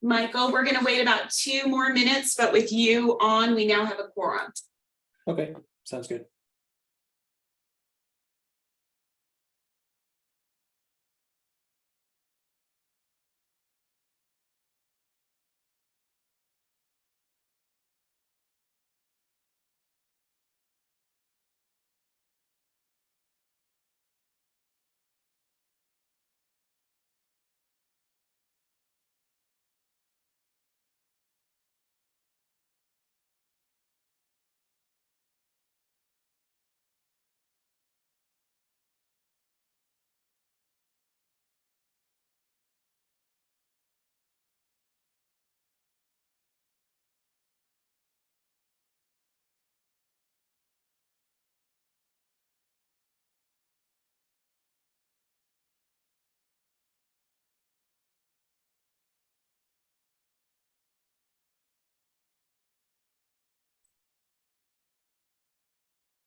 Michael, we're gonna wait about 2 more minutes, but with you on, we now have a quorum. Okay, sounds good.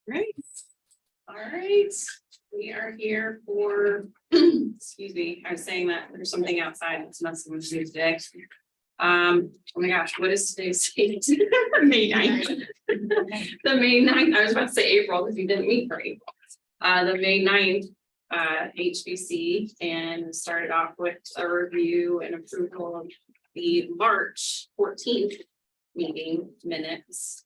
Right. All right, we are here for, excuse me, I was saying that there's something outside that's messing with me today. Oh my gosh, what is today's date? May 9th. The May 9th, I was about to say April because we didn't meet for April. The May 9th HBC, and started off with a review and approval of the March 14th meeting minutes.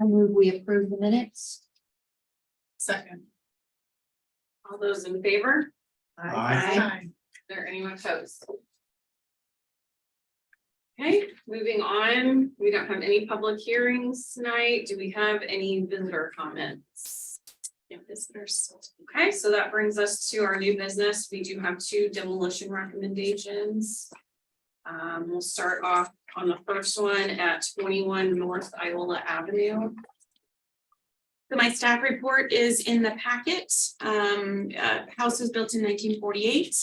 I move we approve the minutes. Second. All those in favor? Aye. Is there anyone opposed? Okay, moving on, we don't have any public hearings tonight. Do we have any visitor comments? No visitors. Okay, so that brings us to our new business. We do have 2 demolition recommendations. We'll start off on the first one at 21 North Iola Avenue. So my staff report is in the packet. House was built in 1948.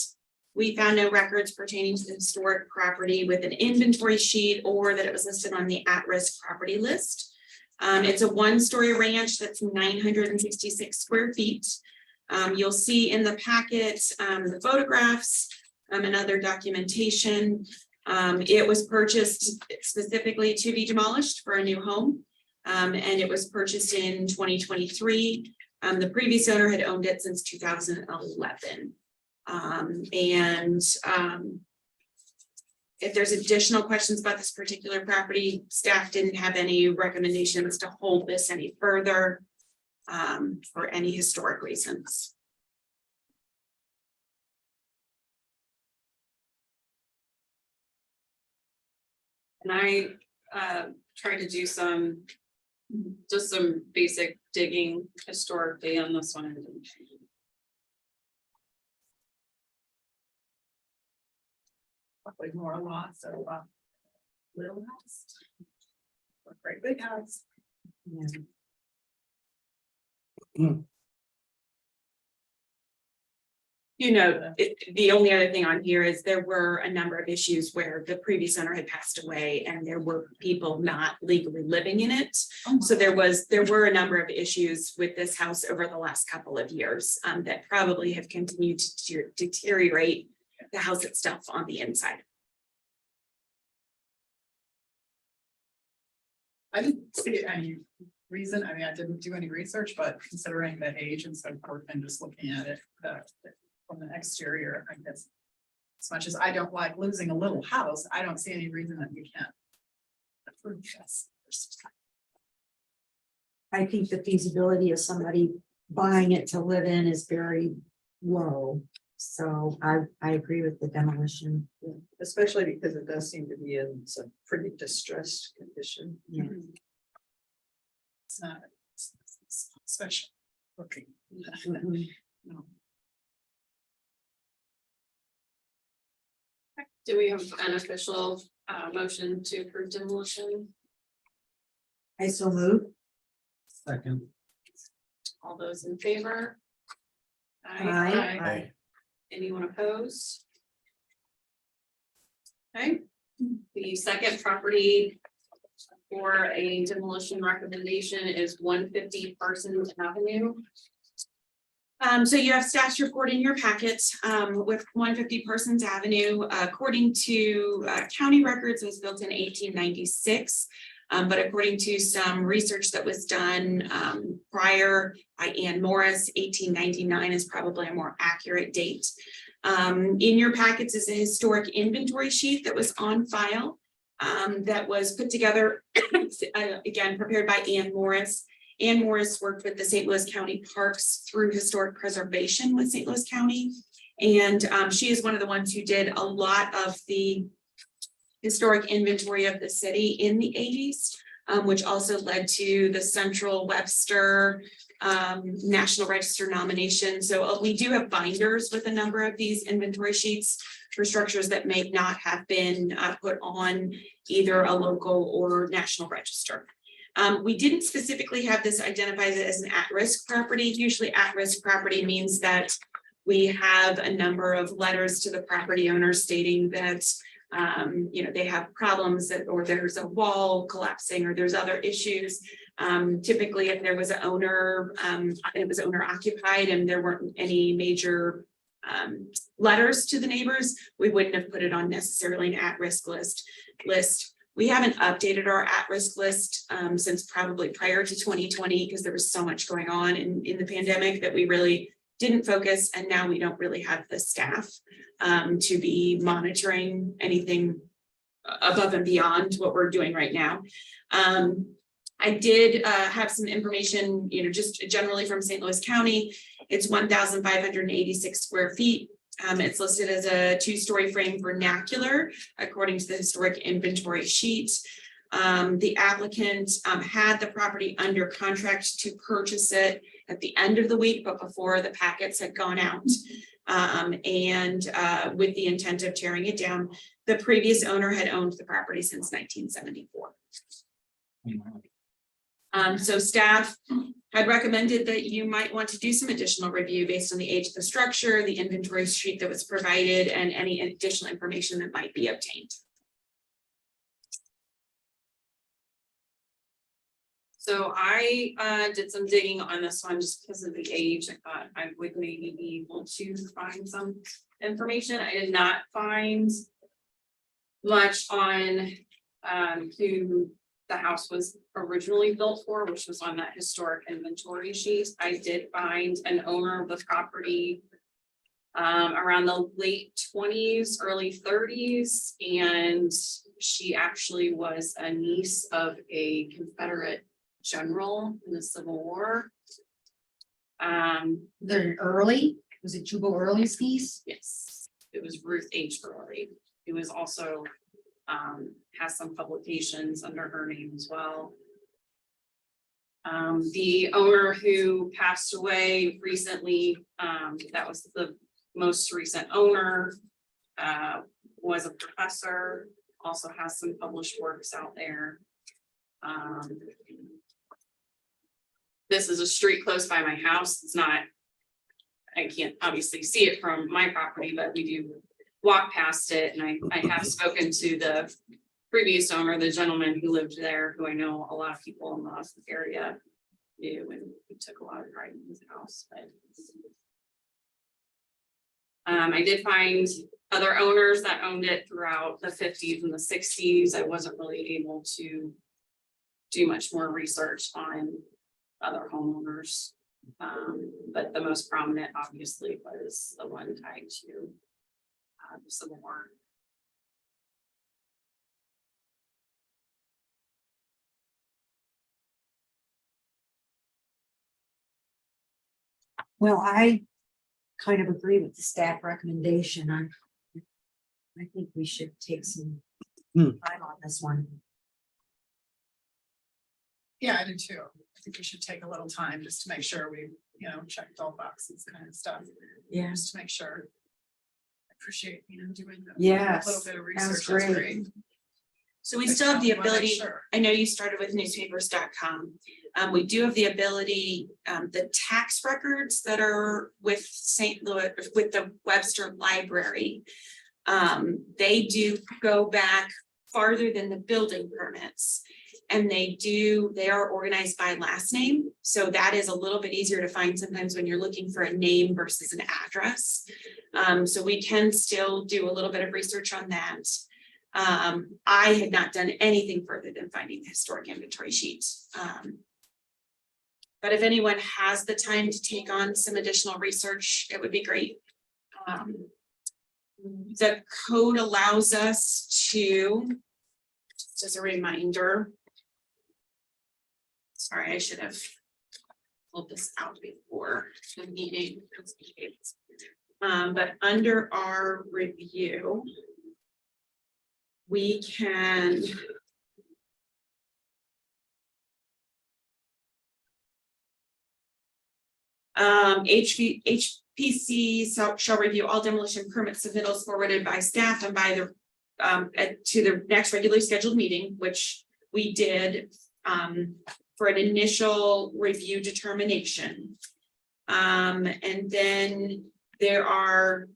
We found no records pertaining to the historic property with an inventory sheet or that it was listed on the at-risk property list. It's a 1-story ranch that's 966 square feet. You'll see in the packet the photographs and other documentation. It was purchased specifically to be demolished for a new home. And it was purchased in 2023. The previous owner had owned it since 2011. If there's additional questions about this particular property, staff didn't have any recommendations to hold this any further for any historic reasons. And I tried to do just some basic digging historically on this one. Probably more a lot, so little house. Or great big house. You know, the only other thing on here is there were a number of issues where the previous owner had passed away and there were people not legally living in it. So there were a number of issues with this house over the last couple of years that probably have continued to deteriorate the house itself on the inside. I didn't see any reason, I mean, I didn't do any research, but considering the age and so forth and just looking at it from the exterior, I guess. As much as I don't like losing a little house, I don't see any reason that we can't approve this. I think the feasibility of somebody buying it to live in is very low. So I agree with the demolition. Especially because it does seem to be in some pretty distressed condition. Yeah. It's not special looking. Mhm. No. Do we have an official motion to approve demolition? I so move. Second. All those in favor? Aye. Aye. Anyone opposed? Okay, the second property for a demolition recommendation is 150 Parsons Avenue. So you have staff's report in your packet, with 150 Parsons Avenue, according to county records, it was built in 1896. But according to some research that was done prior by Ann Morris, 1899 is probably a more accurate date. In your packets is a historic inventory sheet that was on file, that was put together, again, prepared by Ann Morris. Ann Morris worked with the St. Louis County Parks through historic preservation with St. Louis County. And she is one of the ones who did a lot of the historic inventory of the city in the 80s, which also led to the Central Webster National Register nomination. So we do have binders with a number of these inventory sheets for structures that may not have been put on either a local or national register. We didn't specifically have this identified as an at-risk property. Usually at-risk property means that we have a number of letters to the property owner stating that they have problems that, or there's a wall collapsing, or there's other issues. Typically, if there was an owner, it was owner occupied and there weren't any major letters to the neighbors, we wouldn't have put it on necessarily an at-risk list. We haven't updated our at-risk list since probably prior to 2020, because there was so much going on in the pandemic that we really didn't focus, and now we don't really have the staff to be monitoring anything above and beyond what we're doing right now. I did have some information, just generally from St. Louis County. It's 1,586 square feet. It's listed as a 2-story frame vernacular, according to the historic inventory sheet. The applicant had the property under contract to purchase it at the end of the week, but before the packets had gone out. With the intent of tearing it down. The previous owner had owned the property since 1974. So staff had recommended that you might want to do some additional review based on the age of the structure, the inventory sheet that was provided, and any additional information that might be obtained. So I did some digging on this one just because of the age. I thought I would maybe be able to find some information. I did not find much on who the house was originally built for, which was on that historic inventory sheet. I did find an owner of the property around the late 20s, early 30s, and she actually was a niece of a Confederate general in the Civil War. The Early, was it Jubal Early's niece? Yes, it was Ruth H. Early. It was also has some publications under her name as well. The owner who passed away recently, that was the most recent owner, was a professor, also has some published works out there. This is a street close by my house. It's not, I can't obviously see it from my property, but we do walk past it. And I have spoken to the previous owner, the gentleman who lived there, who I know a lot of people in the area knew, and we took a lot of pride in his house. But I did find other owners that owned it throughout the 50s and the 60s. I wasn't really able to do much more research on other homeowners. But the most prominent obviously was the one tied to the Civil War. Well, I kind of agree with the staff recommendation. I think we should take some time on this one. Yeah, I do too. I think we should take a little time just to make sure we, checked all boxes kind of stuff. Yeah. Just to make sure. I appreciate, doing a Yes, little bit of that was research. That's great. great. So we still have the I wanna make ability, sure. I know you started with newspapers.com. We do have the ability, the tax records that are with St. Louis, with the Webster Library. They do go back farther than the building permits. And they are organized by last name. So that is a little bit easier to find sometimes when you're looking for a name versus an address. So we can still do a little bit of research on that. I had not done anything further than finding the historic inventory sheet. But if anyone has the time to take on some additional research, it would be great. The code allows us to, just as a reminder. Sorry, I should have pulled this out before the meeting. But under our review, we can HPC shall review all demolition permit submittals forwarded by staff and by the to the next regularly scheduled meeting, which we did for an initial review determination. And then there are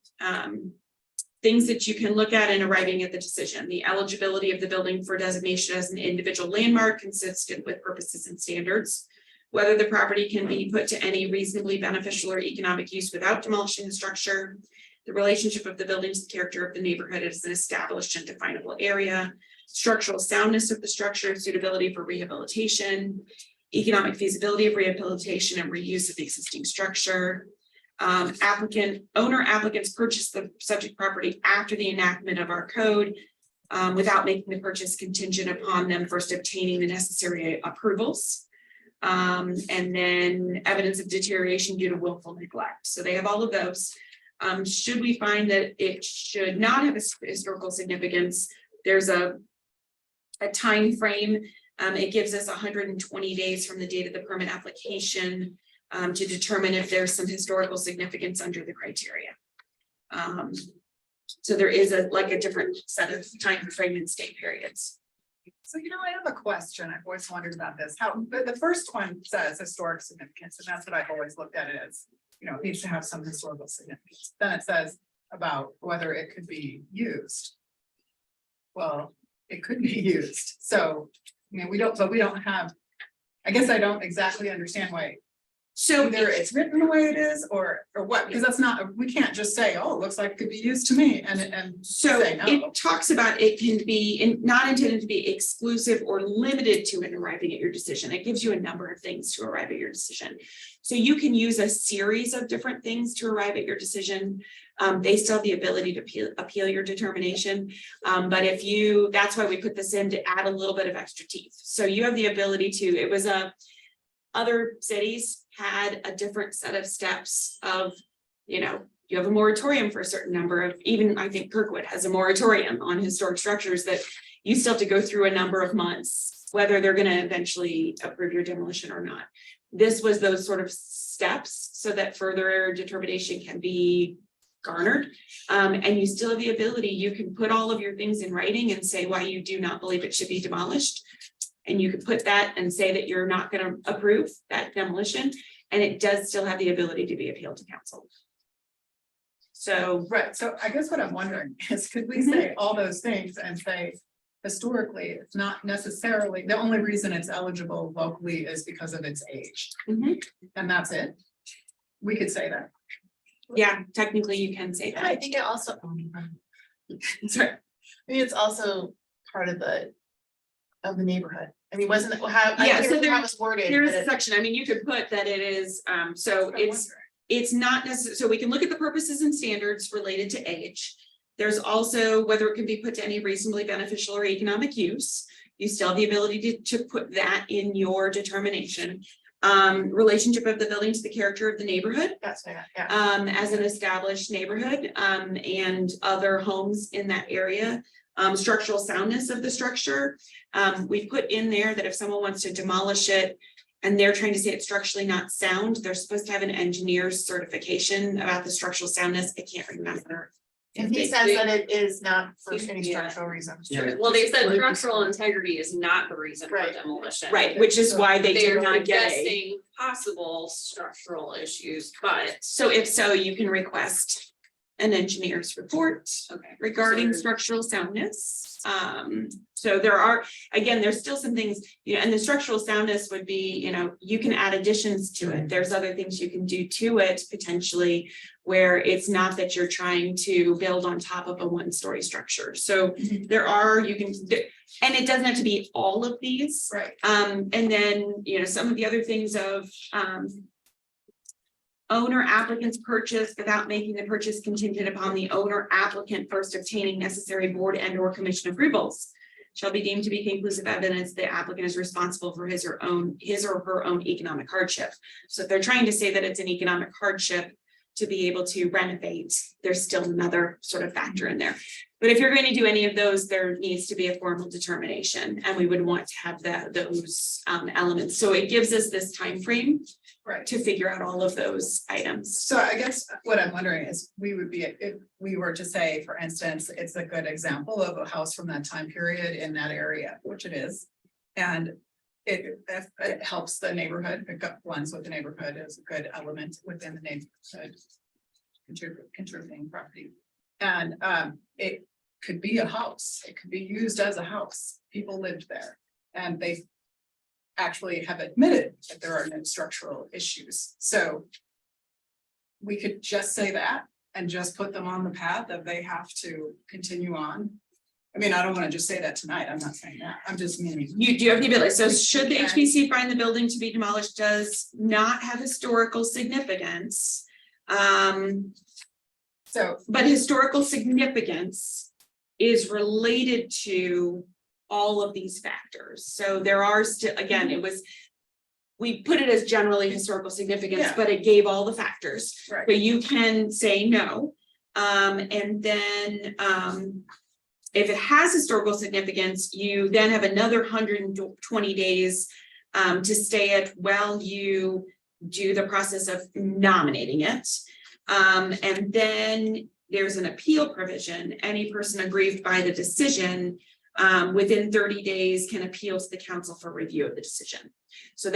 things that you can look at in arriving at the decision. The eligibility of the building for designation as an individual landmark consistent with purposes and standards. Whether the property can be put to any reasonably beneficial or economic use without demolishing the structure. The relationship of the building to the character of the neighborhood as an established and definable area. Structural soundness of the structure, suitability for rehabilitation. Economic feasibility of rehabilitation and reuse of the existing structure. Owner applicants purchase the subject property after the enactment of our code. Without making the purchase contingent upon them first obtaining the necessary approvals. And then evidence of deterioration due to willful neglect. So they have all of those. Should we find that it should not have a historical significance, there's a time frame. It gives us 120 days from the date of the permit application to determine if there's some historical significance under the criteria. So there is a different set of time frame and stay periods. So, I have a question. I've always wondered about this. How, the first one says historic significance, and that's what I've always looked at it as, it needs to have some historical significance. Then it says about whether it could be used. Well, it could be used. So, we don't have, I guess I don't exactly understand why. So Either it's written the way it is or what, because that's not, we can't just say, oh, it looks like it could be used to me and So say no. it talks about it can be not intended to be exclusive or limited to in arriving at your decision. It gives you a number of things to arrive at your decision. So you can use a series of different things to arrive at your decision. They still have the ability to appeal your determination. But that's why we put this in to add a little bit of extra teeth. So you have the ability to, other cities had a different set of steps of, you have a moratorium for a certain number of, even I think Kirkwood has a moratorium on historic structures that you still have to go through a number of months, whether they're going to eventually approve your demolition or not. This was those sort of steps so that further determination can be garnered. And you still have the ability, you can put all of your things in writing and say why you do not believe it should be demolished. And you could put that and say that you're not going to approve that demolition, and it does still have the ability to be appealed to council. So, Right, so I guess what I'm wondering is, could we say all those things and say, historically, it's not necessarily, the only reason it's eligible locally is because of its age, mhm, and that's it? We could say that. yeah, technically you can say And I that. think it also, Sorry. I mean, it's also part of the neighborhood. I mean, wasn't it how? I Yeah, can't so remember how it's worded. There's but a it- section, I mean, you could put that it is, so I'm it's not necessary, so we can look at the purposes and standards related to age. There's also whether it can be put to any reasonably beneficial or economic use. You still have the ability to put that in your determination. Relationship of the building to the character of the neighborhood, That's what I got, yeah. as an established neighborhood, and other homes in that area. Structural soundness of the structure. We put in there that if someone wants to demolish it and they're trying to say it's structurally not sound, they're supposed to have an engineer's certification about the structural soundness. I can't remember. And he If says they- that it is not for any Yeah. structural reasons. Yeah. Well, they said structural integrity is not the reason for Right. demolition. Right, which is why they They're did not get a. suggesting possible structural issues, but So if so, you can request an engineer's report Okay. regarding So- structural soundness. So there are, again, there's still some things, you know, and the structural soundness would be, you know, you can add additions to it. There's other things you can do to it potentially, where it's not that you're trying to build on top of a one-story structure. So there are, you can, and it doesn't have to be all of these. Right. And then, you know, some of the other things of, owner applicant's purchase without making the purchase contingent upon the owner applicant first obtaining necessary board and or commission approvals shall be deemed to be conclusive evidence the applicant is responsible for his or her own economic hardship. So if they're trying to say that it's an economic hardship to be able to renovate, there's still another sort of factor in there. But if you're going to do any of those, there needs to be a formal determination, and we would want to have those elements. So it gives us this time frame Right. to figure out all of those items. So I guess what I'm wondering is, we would be, if we were to say, for instance, it's a good example of a house from that time period in that area, which it is. And it helps the neighborhood, it blends with the neighborhood as a good element within the neighborhood. Contributing property. And it could be a house, it could be used as a house, people lived there, and they actually have admitted that there are no structural issues, so. We could just say that and just put them on the path that they have to continue on. I mean, I don't want to just say that tonight, I'm not saying that, I'm just meaning. You do have the ability, so should the HPC find the building to be demolished does not have historical significance. So, But historical significance is related to all of these factors. So there are still, again, it was. We put it as generally historical significance, Yeah. but it gave all the factors. right, But you can say no. And then, if it has historical significance, you then have another 120 days to stay it while you do the process of nominating it. And then there's an appeal provision. Any person aggrieved by the decision within 30 days can appeal to the council for review of the decision. So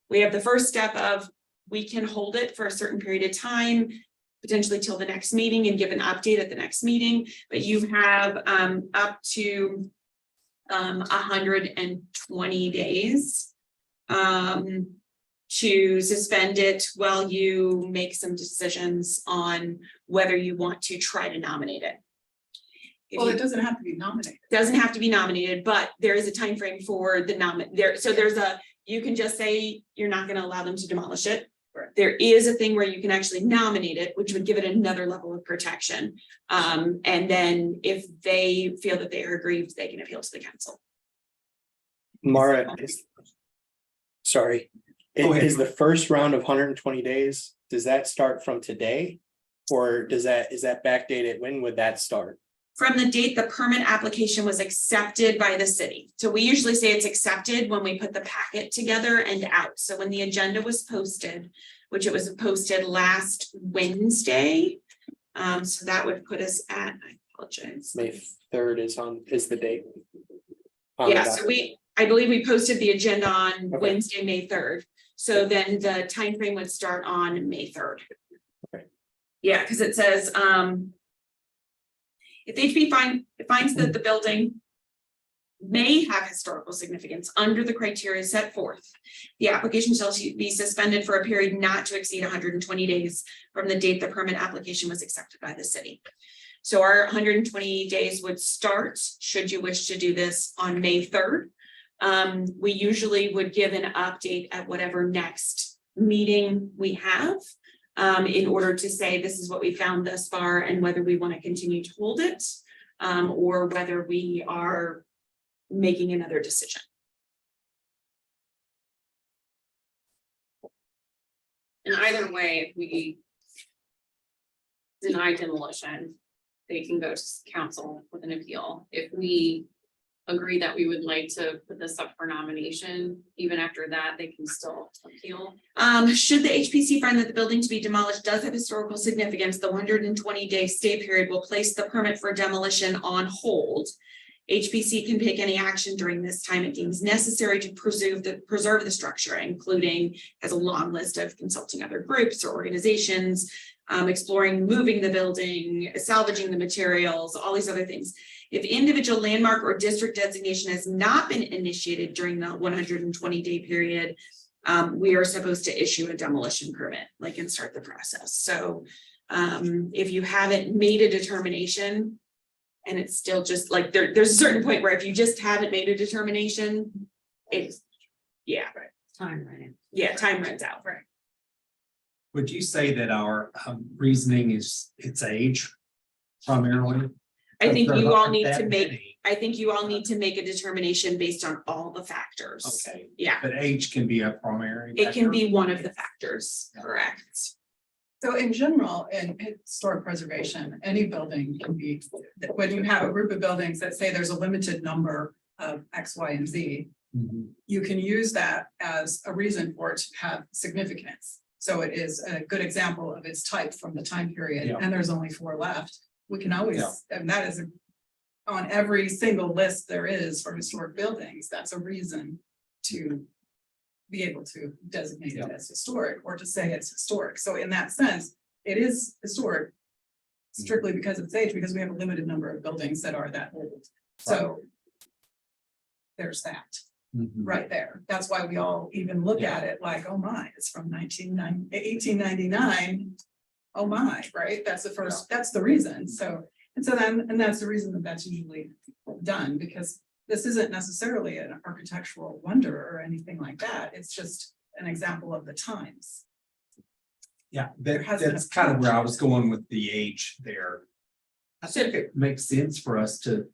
we have the first step of, we can hold it for a certain period of time, potentially till the next meeting, and give an update at the next meeting, but you have up to 120 days to suspend it while you make some decisions on whether you want to try to nominate it. If well, you- it doesn't have to be nominated. doesn't have to be nominated, but there is a time frame for the you can just say you're not gonna allow them to demolish it. Right. There is a thing where you can actually nominate it, which would give it another level of protection. And then if they feel that they are aggrieved, they can appeal to the council. Mara, sorry, Go ahead. is the first round of 120 days, does that start from today? Or is that backdated? When would that start? From the date the permit application was accepted by the city. So we usually say it's accepted when we put the packet together and out. So when the agenda was posted, which it was posted last Wednesday. So that would put us at, I apologize. May 3rd is the date. on the Yeah, so I believe we posted the agenda on Okay. Wednesday, May 3rd. So then the time frame would start on May 3rd. Okay. Yeah, because it says, if HB finds that the building may have historical significance under the criteria set forth, the application shall be suspended for a period not to exceed 120 days from the date the permit application was accepted by the city. So our 120 days would start, should you wish to do this, on May 3rd. We usually would give an update at whatever next meeting we have. In order to say this is what we found thus far and whether we want to continue to hold it. Or whether we are making another decision. And either way, if we deny demolition, they can go to council with an appeal. If we agree that we would like to put this up for nomination, even after that, they can still appeal. Should the HPC find that the building to be demolished does have historical significance, the 120-day stay period will place the permit for demolition on hold. HPC can take any action during this time it deems necessary to preserve the structure, including as a long list of consulting other groups or organizations, exploring moving the building, salvaging the materials, all these other things. If individual landmark or district designation has not been initiated during the 120-day period, we are supposed to issue a demolition permit, like, and start the process. So if you haven't made a determination and it's still just like, there's a certain point where if you just haven't made a determination, it's, yeah, Time running. yeah, time runs out. Right. Would you say that our reasoning is its age primarily? I think There you all aren't need that to make, many. I think you all need to make a determination based on all the factors. Okay, Yeah, but age can be a primary. it can factor? be one of the factors, correct? So in general, in historic preservation, any building can be, when you have a group of buildings that say there's a limited number of X, Y, and Z, Mhm. you can use that as a reason for it to have significance. So it is a good example of its type from the time period, Yeah. and there's only 4 left. We can always, Yeah. and that is on every single list there is for historic buildings, that's a reason to be able to designate it Yeah. as historic or to say it's historic. So in that sense, it is historic strictly because of its age, because we have a limited number of buildings that are that old. So there's that Mhm. right there. That's why we all even look at it like, oh my, it's from 1899. Oh my, right? That's the first, that's the reason. So, and so then, and that's the reason that that's usually done, because this isn't necessarily an architectural wonder or anything like that. It's just an example of the times. Yeah, There hasn't that's been a kind of where I was going with the age there. I think it makes sense for us to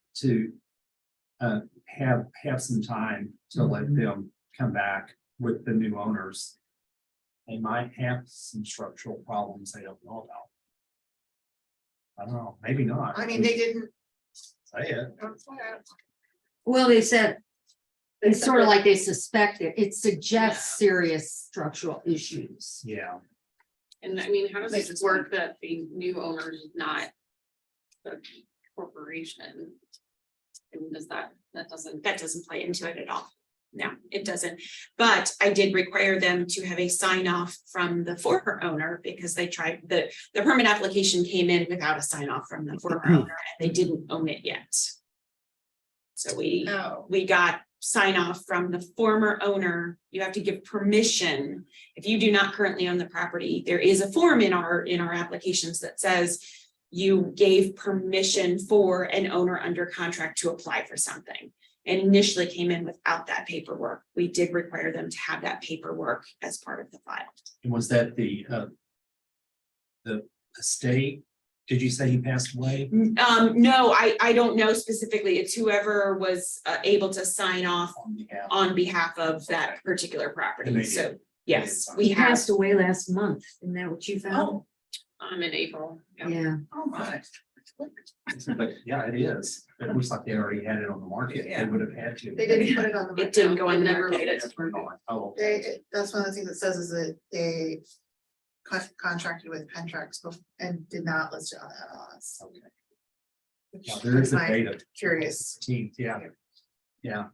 have some time to let them come back with the new owners. They might have some structural problems they don't know about. I don't know, maybe not. I mean, they didn't. Say it. Well, they said, it's sort of like they suspect it. It suggests serious structural issues. Yeah, And I mean, how does They it just work that the new owner is not the corporation? And does that doesn't, That doesn't play into it at all. No, it doesn't. But I did require them to have a sign off from the former owner because they tried, the permit application came in without a sign off from the former owner and they didn't own it yet. So No. we got sign off from the former owner. You have to give permission. If you do not currently own the property, there is a form in our applications that says you gave permission for an owner under contract to apply for something. And initially came in without that paperwork. We did require them to have that paperwork as part of the file. and was that the estate? Did you say he passed away? No, I don't know specifically. It's whoever was able to sign off On behalf. on behalf of that particular And property. they So, did. yes, He we have. passed away last month. Isn't that what you found? in April. Yeah. Yeah. Oh my. But yeah, it is. It looks like they already had it on the market. They Yeah. would have had to. They didn't put it on the. It didn't go on the Never market. made it to market. Oh, That's one of the things it says is that they contracted with Pentrax and did not list it on the MLS. Which yeah, there is a my date of Curious. 15th, yeah. Yeah,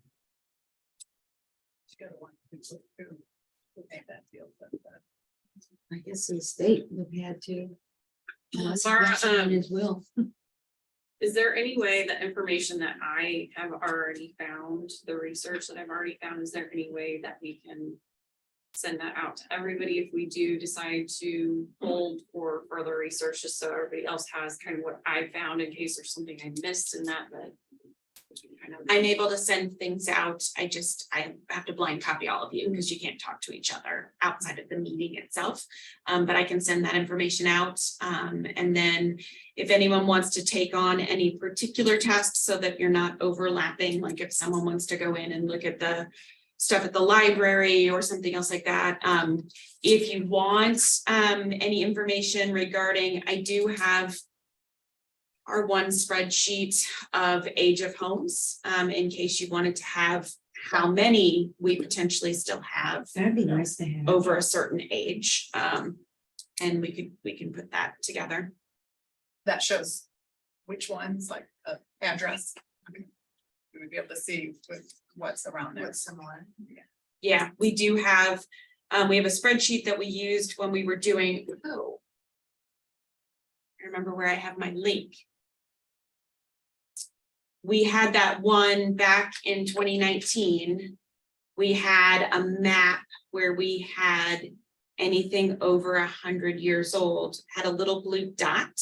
I guess the state would have had to. Unless Laura, that's in his will. Is there any way the information that I have already found, the research that I've already found, is there any way that we can send that out to everybody if we do decide to hold for further research, just so everybody else has kind of what I found in case there's something I missed in that, but kind of. I'm able to send things out. I have to blind copy all of you because you can't talk to each other outside of the meeting itself. But I can send that information out. And then if anyone wants to take on any particular tasks so that you're not overlapping, like if someone wants to go in and look at the stuff at the library or something else like that. If you want any information regarding, I do have our one spreadsheet of age of homes, in case you wanted to have how many we potentially still have That'd be nice to have. over a certain age. And we can put that together. That shows which ones, like address. We would be able to see what's around there. What's similar. Yeah, we do have, we have a spreadsheet that we used when we were doing, I remember where I have my link. We had that one back in 2019. We had a map where we had anything over 100 years old, had a little blue dot.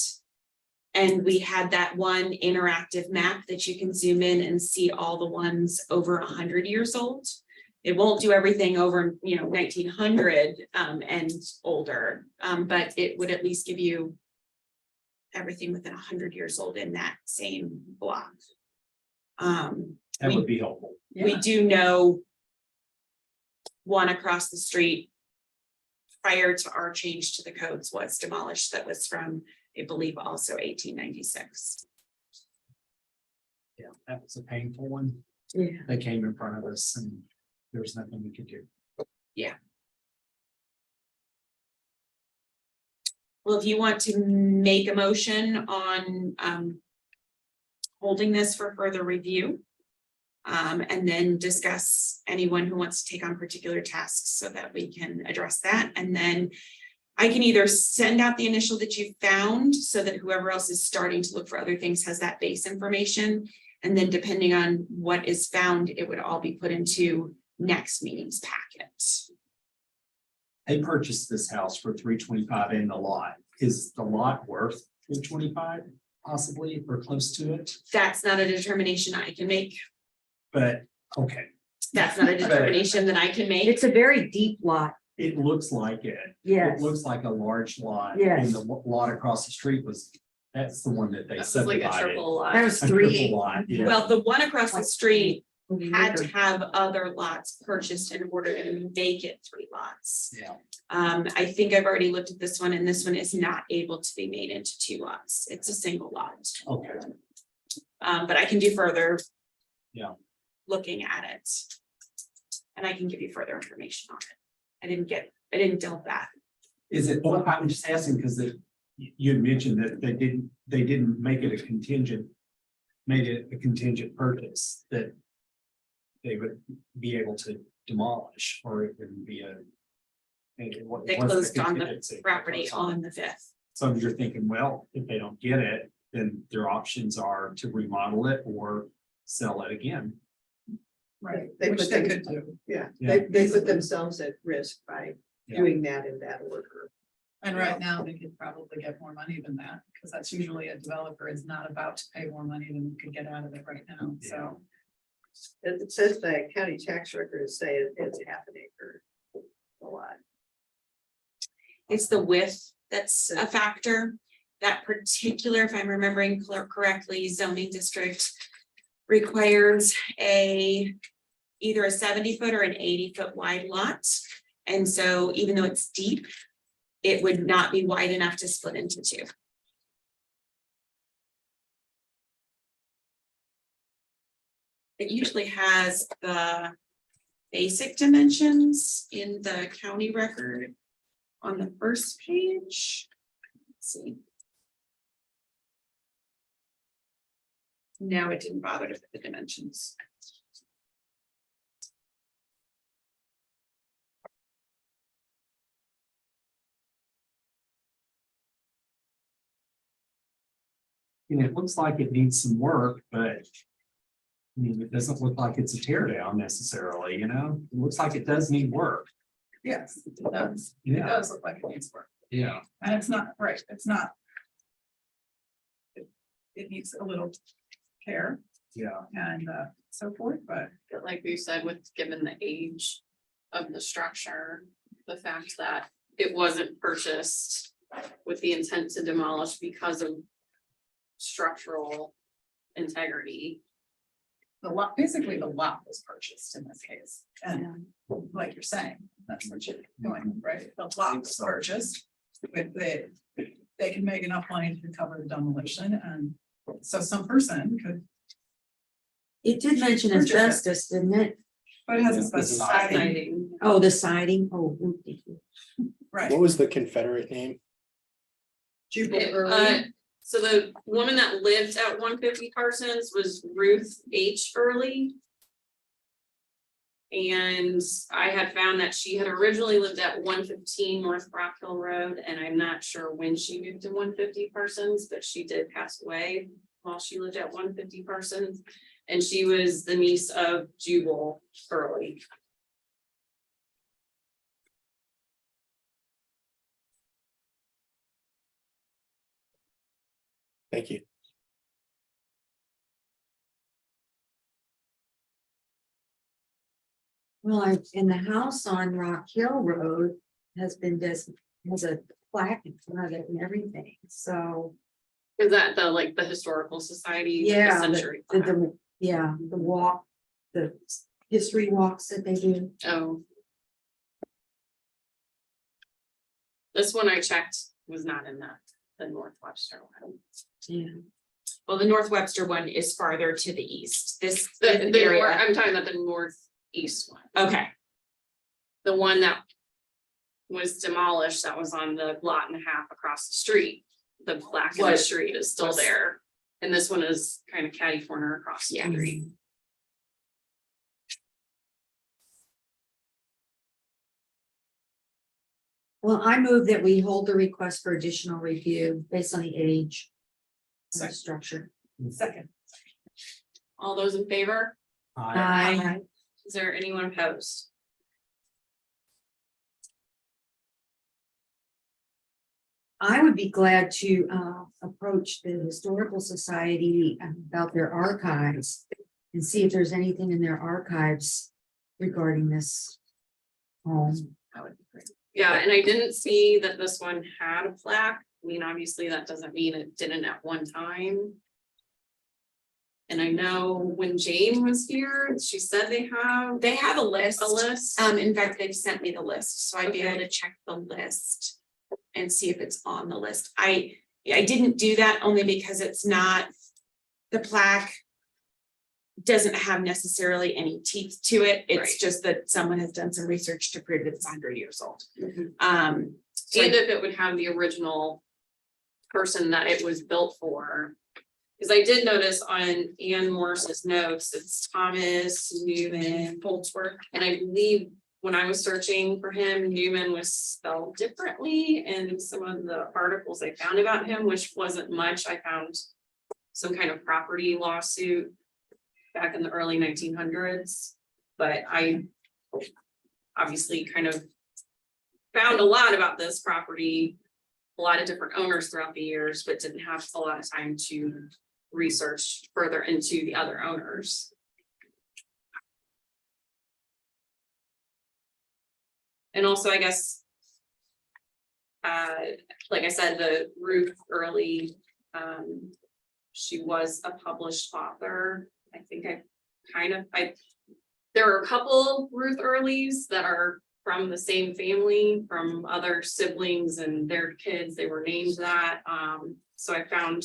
And we had that one interactive map that you can zoom in and see all the ones over 100 years old. It won't do everything over, 1900 and older, but it would at least give you everything within 100 years old in that same block. That would be helpful. We do know one across the street prior to our change to the codes was demolished. That was from, I believe, also 1896. Yeah, that was a painful one. Yeah. They came in front of us and there was nothing we could do. Well, if you want to make a motion on holding this for further review, and then discuss anyone who wants to take on particular tasks so that we can address that. And then I can either send out the initial that you found so that whoever else is starting to look for other things has that base information. And then depending on what is found, it would all be put into next meeting's packet. They purchased this house for $325 in the lot. Is the lot worth $325 possibly or close to it? That's not a determination I can make. But, okay, That's not a determination that I can make. It's a very deep lot. it looks like it. Yes. It looks like a large lot. Yes. And the lot across the street that's the one that they That's like a subdivided. triple lot. That was A three. triple lot, yeah. Well, the one across the street had to acre. have other lots purchased in order to make it 3 lots. Yeah. I think I've already looked at this one and this one is not able to be made into 2 lots. It's a single lot. Okay, But I can do further. Yeah. Looking at it. And I can give you further information on it. I didn't delve that. is it, well, I'm just asking because you had mentioned that they didn't make it a contingent. Made it a contingent purchase that they would be able to demolish, or it would be a. What- They what's closed on the contingency? property on the 5th. So you're thinking, well, if they don't get it, then their options are to remodel it or sell it again. Right, They which put they them- could do. Yeah, Yeah. they put themselves at risk by Yeah. doing that in that order. And right now, they could probably get more money than that, because that's usually a developer is not about to pay more money than you could get out of it right now, so. It says the county tax records say it's half an acre. A lot. It's the width that's a factor. That particular, if I'm remembering correctly, zoning district requires either a 70-foot or an 80-foot wide lot. And so even though it's deep, it would not be wide enough to split into 2. It usually has the basic dimensions in the county record on the first page. Let's see. No, it didn't bother to put the dimensions. And it looks like it needs some work, but. I mean, it doesn't look like it's a tear down necessarily, It looks like it does need work. Yes, it does. It Yeah, does look like it needs work, yeah. and it's not, right, it's not. It needs a little care Yeah, and so forth, but But like we said, with given the age of the structure, the fact that it wasn't purchased with the intent to demolish because of structural integrity. the lot, basically the lot was purchased in this case. And like you're saying, that's what you're doing, right? The lot was purchased. With they can make enough money to cover the demolition, and so some person could, It did mention Purchase it. asbestos, didn't it? but it hasn't Yeah, this is specified, Siding. Oh, the siding. Oh, right? What was the Confederate name? Jubal It, Early. So the woman that lived at 150 Parsons was Ruth H. Early. And I had found that she had originally lived at 115 North Rock Hill Road, and I'm not sure when she moved to 150 Parsons, but she did pass away while she lived at 150 Parsons. And she was the niece of Jubal Early. Thank you. Well, in the house on Rock Hill Road has been has a plaque in front of it and everything, so. Is that the, like, the historical society? with the Yeah, century The, plaque? yeah, the walk, the history walks that they do. Oh. This one I checked was not in the North Webster one. Yeah. Well, the North Webster one is farther to the east, this The area. I'm talking about the northeast one, Okay, the one that was demolished, that was on the lot and a half across the street. The plaque in the Was- street is still was- there, and this one is kind of catty corner across the Yeah. street. Well, I move that we hold the request for additional review based on the age. And the structure. Second. All those in favor? Aye. Is there anyone opposed? I would be glad to approach the Historical Society about their archives and see if there's anything in their archives regarding this home. That would be great. Yeah, and I didn't see that this one had a plaque. I mean, obviously, that doesn't mean it didn't at one time. And I know when Jane was here, she said they have a list. a list. In fact, they've sent me the list, so I'd be able Okay. to check the list. And see if it's on the list. I didn't do that only because it's not. The plaque. Doesn't have necessarily any teeth to it. It's Right. just that someone has done some research to prove that it's 100 years old. Mhm. So And if it would have the original person that it was built for. Because I did notice on Ann Morris's notes, it's Thomas Newman Holtzworth, and I believe when I was searching for him, Newman was spelled differently in some of the articles I found about him, which wasn't much. I found some kind of property lawsuit back in the early 1900s, but I obviously kind of found a lot about this property, a lot of different owners throughout the years, but didn't have a lot of time to research further into the other owners. And also, I guess, like I said, the Ruth Early, she was a published author. I think there are a couple Ruth Earlys that are from the same family, from other siblings and their kids, they were named that. So I found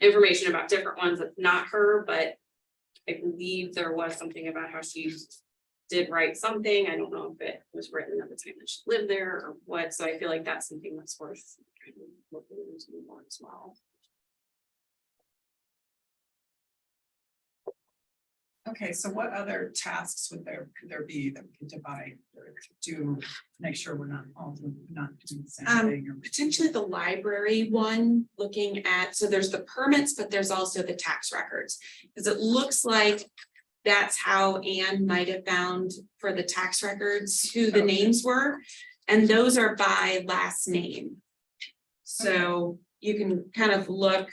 information about different ones that's not her, but I believe there was something about how she did write something. I don't know if it was written at the time that she lived there or what, so I feel like that's something that's worth kind of looking into more as well. Okay, so what other tasks could there be that we could divide or do, make sure we're not not doing the same thing? Or potentially the library one, looking at, so there's the permits, but there's also the tax records. Because it looks like that's how Anne might have found for the tax records who the names were. And those are by last name. So you can kind of look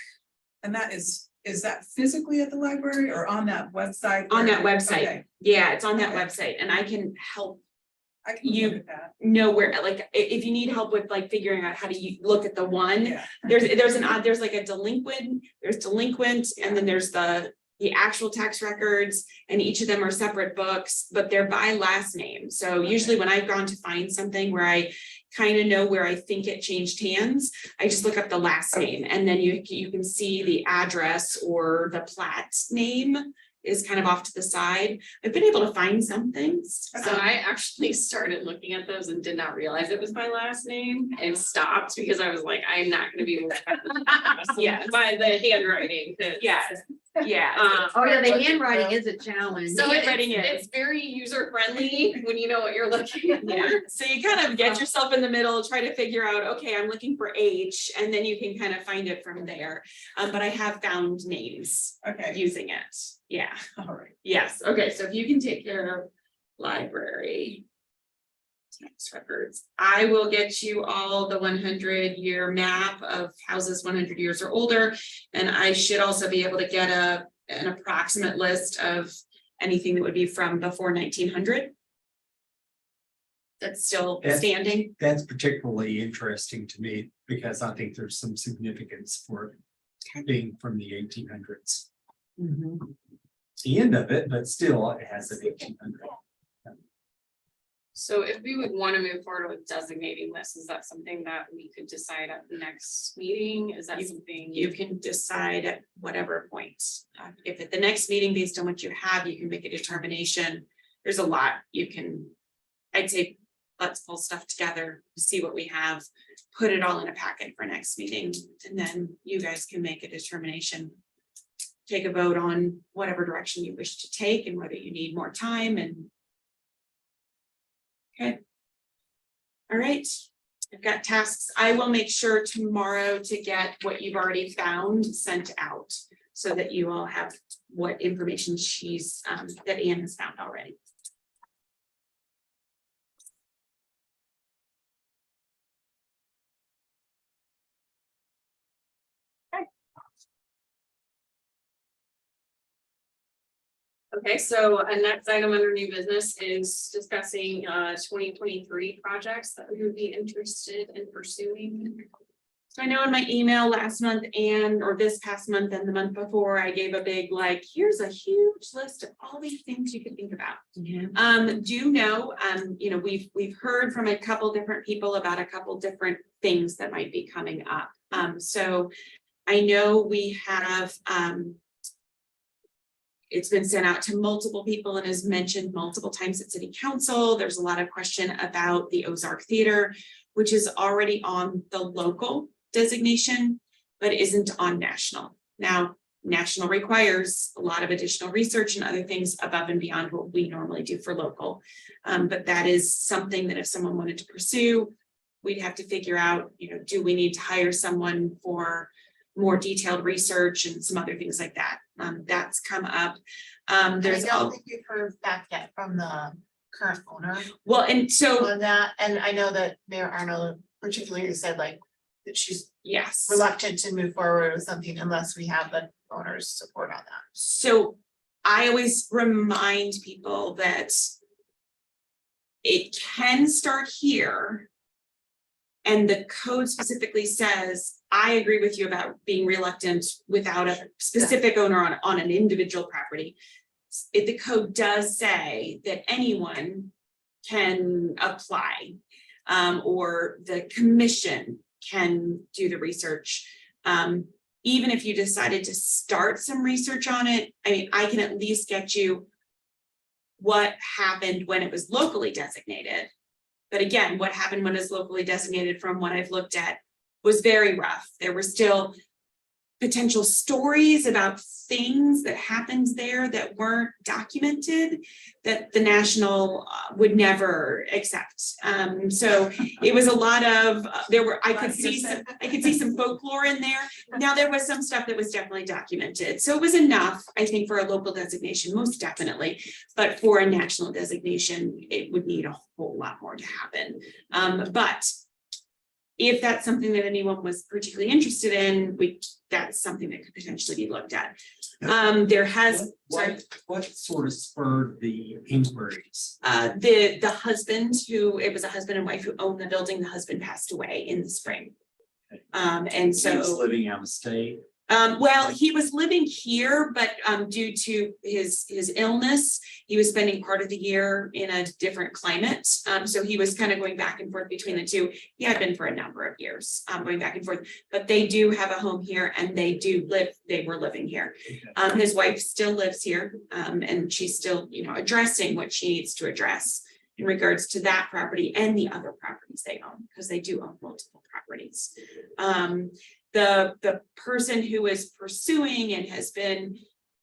And that is that physically at the library or on that website? on that website. Okay, Yeah, it's on that Okay. website and I can help I can You- look at that. know where, like, if you need help with like figuring out how to look at the one. Yeah. There's like a delinquent, and then there's the actual tax records, and each of them are separate books, but they're by last name. So usually when I've gone to find something where I kind of know where I think it changed hands, I just look up the last name, and then you can see the address or the plat name is kind of off to the side. I've been able to find some things. So I actually started looking at those and did not realize it was my last name and stopped because I was like, I'm not gonna be able to. Yes. By the handwriting. 'cause Yes. Yeah. Oh, yeah, the handwriting is a challenge. So Handwriting is. it's very user friendly when you know what you're looking at. Yeah, so you kind of get yourself in the middle, try to figure out, okay, I'm looking for H, and then you can kind of find it from there. But I have found names Okay, using it. Yeah, all right. yes, okay, so if you can take care of library. Tax records, I will get you all the 100-year map of houses 100 years or older. And I should also be able to get an approximate list of anything that would be from before 1900. That's still Yes. standing. That's particularly interesting to me because I think there's some significance for it being from the 1800s. Mhm. The end of it, but still it has an 1800. So if we would want to move forward with designating this, is that something that we could decide at the next meeting? Is that something? You can decide at whatever point. If at the next meeting, based on what you have, you can make a determination. There's a lot you can, I'd say, let's pull stuff together, see what we have, put it all in a packet for next meeting, and then you guys can make a determination. Take a vote on whatever direction you wish to take and whether you need more time and. Okay. All right, I've got tasks. I will make sure tomorrow to get what you've already found sent out so that you all have what information she's that Anne has found already. Okay, so a next item under new business is discussing 2023 projects that we would be interested in pursuing. So I know in my email last month or this past month and the month before, I gave a big, like, here's a huge list of all these things you could think about. Do know, you know, we've heard from a couple different people about a couple different things that might be coming up. So I know we have, it's been sent out to multiple people and is mentioned multiple times at city council. There's a lot of question about the Ozark Theater, which is already on the local designation, but isn't on national. Now, national requires a lot of additional research and other things above and beyond what we normally do for local. But that is something that if someone wanted to pursue, we'd have to figure out, you know, do we need to hire someone for more detailed research and some other things like that. That's come up. There's I don't think we've heard back yet from the current owner well, and so on that, and I know that Mayor Arnold particularly said like that she's yes. reluctant to move forward with something unless we have the owner's support on that. So I always remind people that it can start here. And the code specifically says, I agree with you about being reluctant without a specific owner on an individual property. If the code does say that anyone can apply, or the commission can do the research. Even if you decided to start some research on it, I mean, I can at least get you what happened when it was locally designated. But again, what happened when it's locally designated from what I've looked at was very rough. There were still potential stories about things that happened there that weren't documented that the national would never accept. So it was a lot of, I could see some folklore in there. Now there was some stuff that was definitely documented. So it was enough, I think, for a local designation, most definitely. But for a national designation, it would need a whole lot more to happen. But if that's something that anyone was particularly interested in, that's something that could potentially be looked at. There has, What sort of spurred the inquiries? the husband it was a husband and wife who owned the building, the husband passed away in the spring. And He was so, living out of state. well, he was living here, but due to his illness, he was spending part of the year in a different climate. So he was kind of going back and forth between the two. He had been for a number of years, going back and forth, but they do have a home here and they were living here. His wife still lives here, and she's still, you know, addressing what she needs to address in regards to that property and the other properties they own, because they do own multiple properties. The person who is pursuing and has been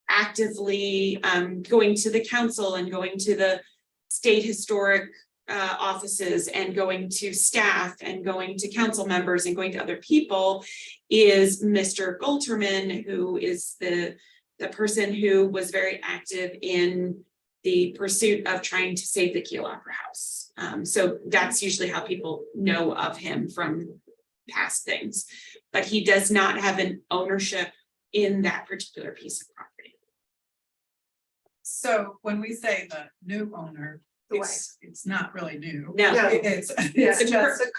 actively going to the council and going to the state historic offices and going to staff and going to council members and going to other people is Mr. Golterman, who is the person who was very active in the pursuit of trying to save the Kiel Opera House. So that's usually how people know of him from past things, but he does not have an ownership in that particular piece of property. So when we say the new owner, it's not really new. No. No. It's Yeah, just, the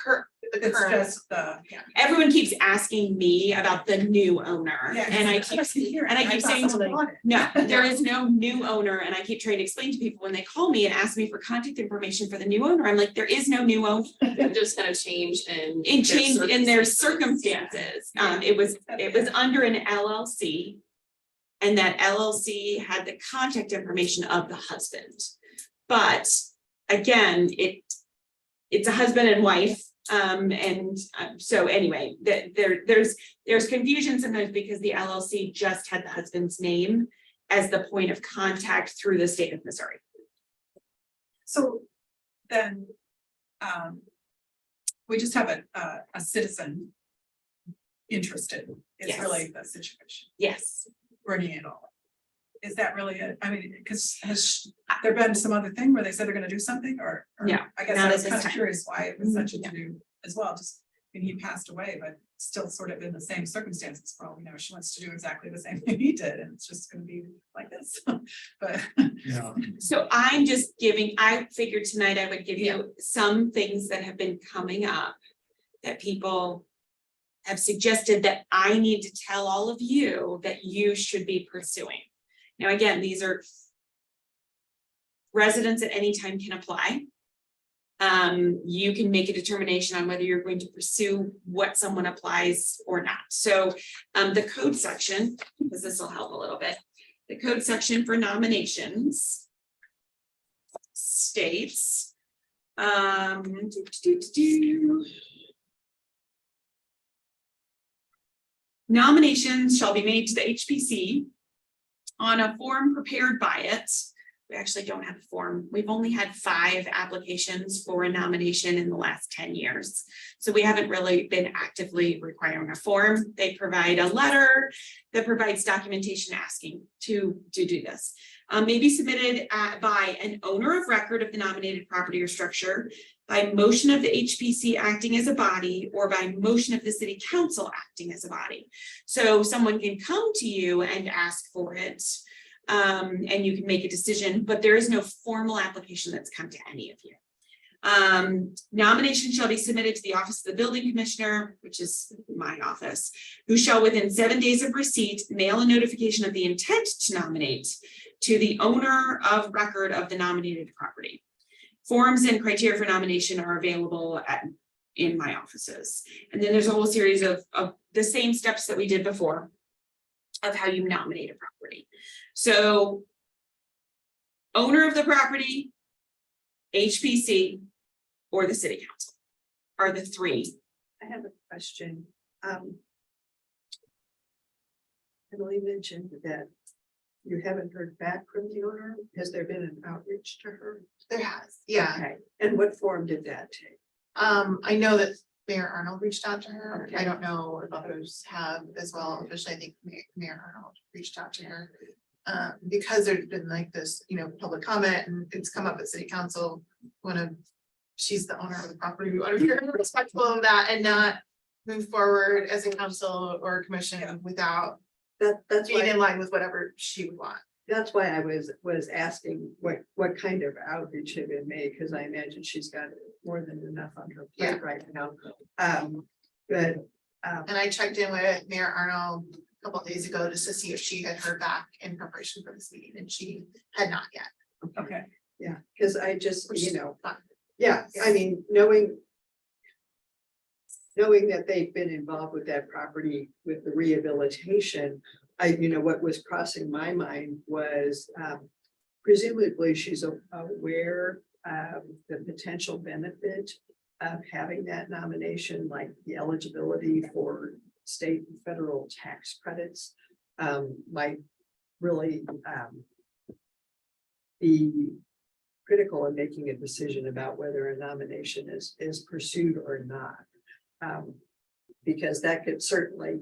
it's current. just the, yeah. Everyone keeps asking me about the new owner, Yeah, and I it's keep, interesting here. and I keep thought saying to someone them, bought it. no, there is no new owner, and I keep trying to explain to people when they call me and ask me for contact information for the new owner, I'm like, there is no new owner. It just kind of changed in. It changed in their circumstances. circumstances. It was under an LLC. And that LLC had the contact information of the husband. But again, it's a husband and wife. So anyway, there's confusion sometimes because the LLC just had the husband's name as the point of contact through the state of Missouri. So then, we just have a citizen interested, is Yes. really the situation, Yes. bringing it all. Is that really it? I mean, because has there been some other thing where they said they're gonna do something or? No, I guess not I at was this kind of time. curious why it was such a Yeah. to-do as well, just, I mean, he passed away, but still sort of in the same circumstances, for all we know, she wants to do exactly the same thing he did, and it's just gonna be like this, but. Yeah. So I'm just giving, I figured tonight I would give you some things that have been coming up that people have suggested that I need to tell all of you that you should be pursuing. Now, again, these are residents at any time can apply. You can make a determination on whether you're going to pursue what someone applies or not. So the code section, because this will help a little bit, the code section for nominations states, nominations shall be made to the HPC on a form prepared by it. We actually don't have a form. We've only had 5 applications for a nomination in the last 10 years. So we haven't really been actively requiring a form. They provide a letter that provides documentation asking to do this. May be submitted by an owner of record of the nominated property or structure, by motion of the HPC acting as a body, or by motion of the city council acting as a body. So someone can come to you and ask for it. And you can make a decision, but there is no formal application that's come to any of you. Nomination shall be submitted to the office of the building commissioner, which is my office, who shall within 7 days of receipt mail a notification of the intent to nominate to the owner of record of the nominated property. Forms and criteria for nomination are available in my offices. And then there's a whole series of the same steps that we did before of how you nominate a property. So owner of the property, HPC, or the city council are the 3. I have a question. Emily mentioned that you haven't heard back from the owner. Has there been an outreach to her? There has, yeah. Okay. And what form did that take? I know that Mayor Arnold reached out to her. I Okay. don't know if others have as well. Officially, I think Mayor Arnold reached out to her. Because there's been like this, public comment and it's come up at city council. She's the owner of the property. We want to be respectful of that and not move forward as a council or a commission without That's being in why, line with whatever she would want. that's why I was asking what kind of outreach had been made, because I imagine she's got more than enough on her Yeah. plate right now. But And I checked in with Mayor Arnold a couple of days ago just to see if she had heard back in preparation for this meeting, and she had not yet. Okay. yeah, because I just, Which is fine. yeah, I mean, knowing that they've been involved with that property with the rehabilitation, what was crossing my mind was presumably she's aware of the potential benefit of having that nomination, like the eligibility for state and federal tax credits. My really be critical in making a decision about whether a nomination is pursued or not. Because that could certainly,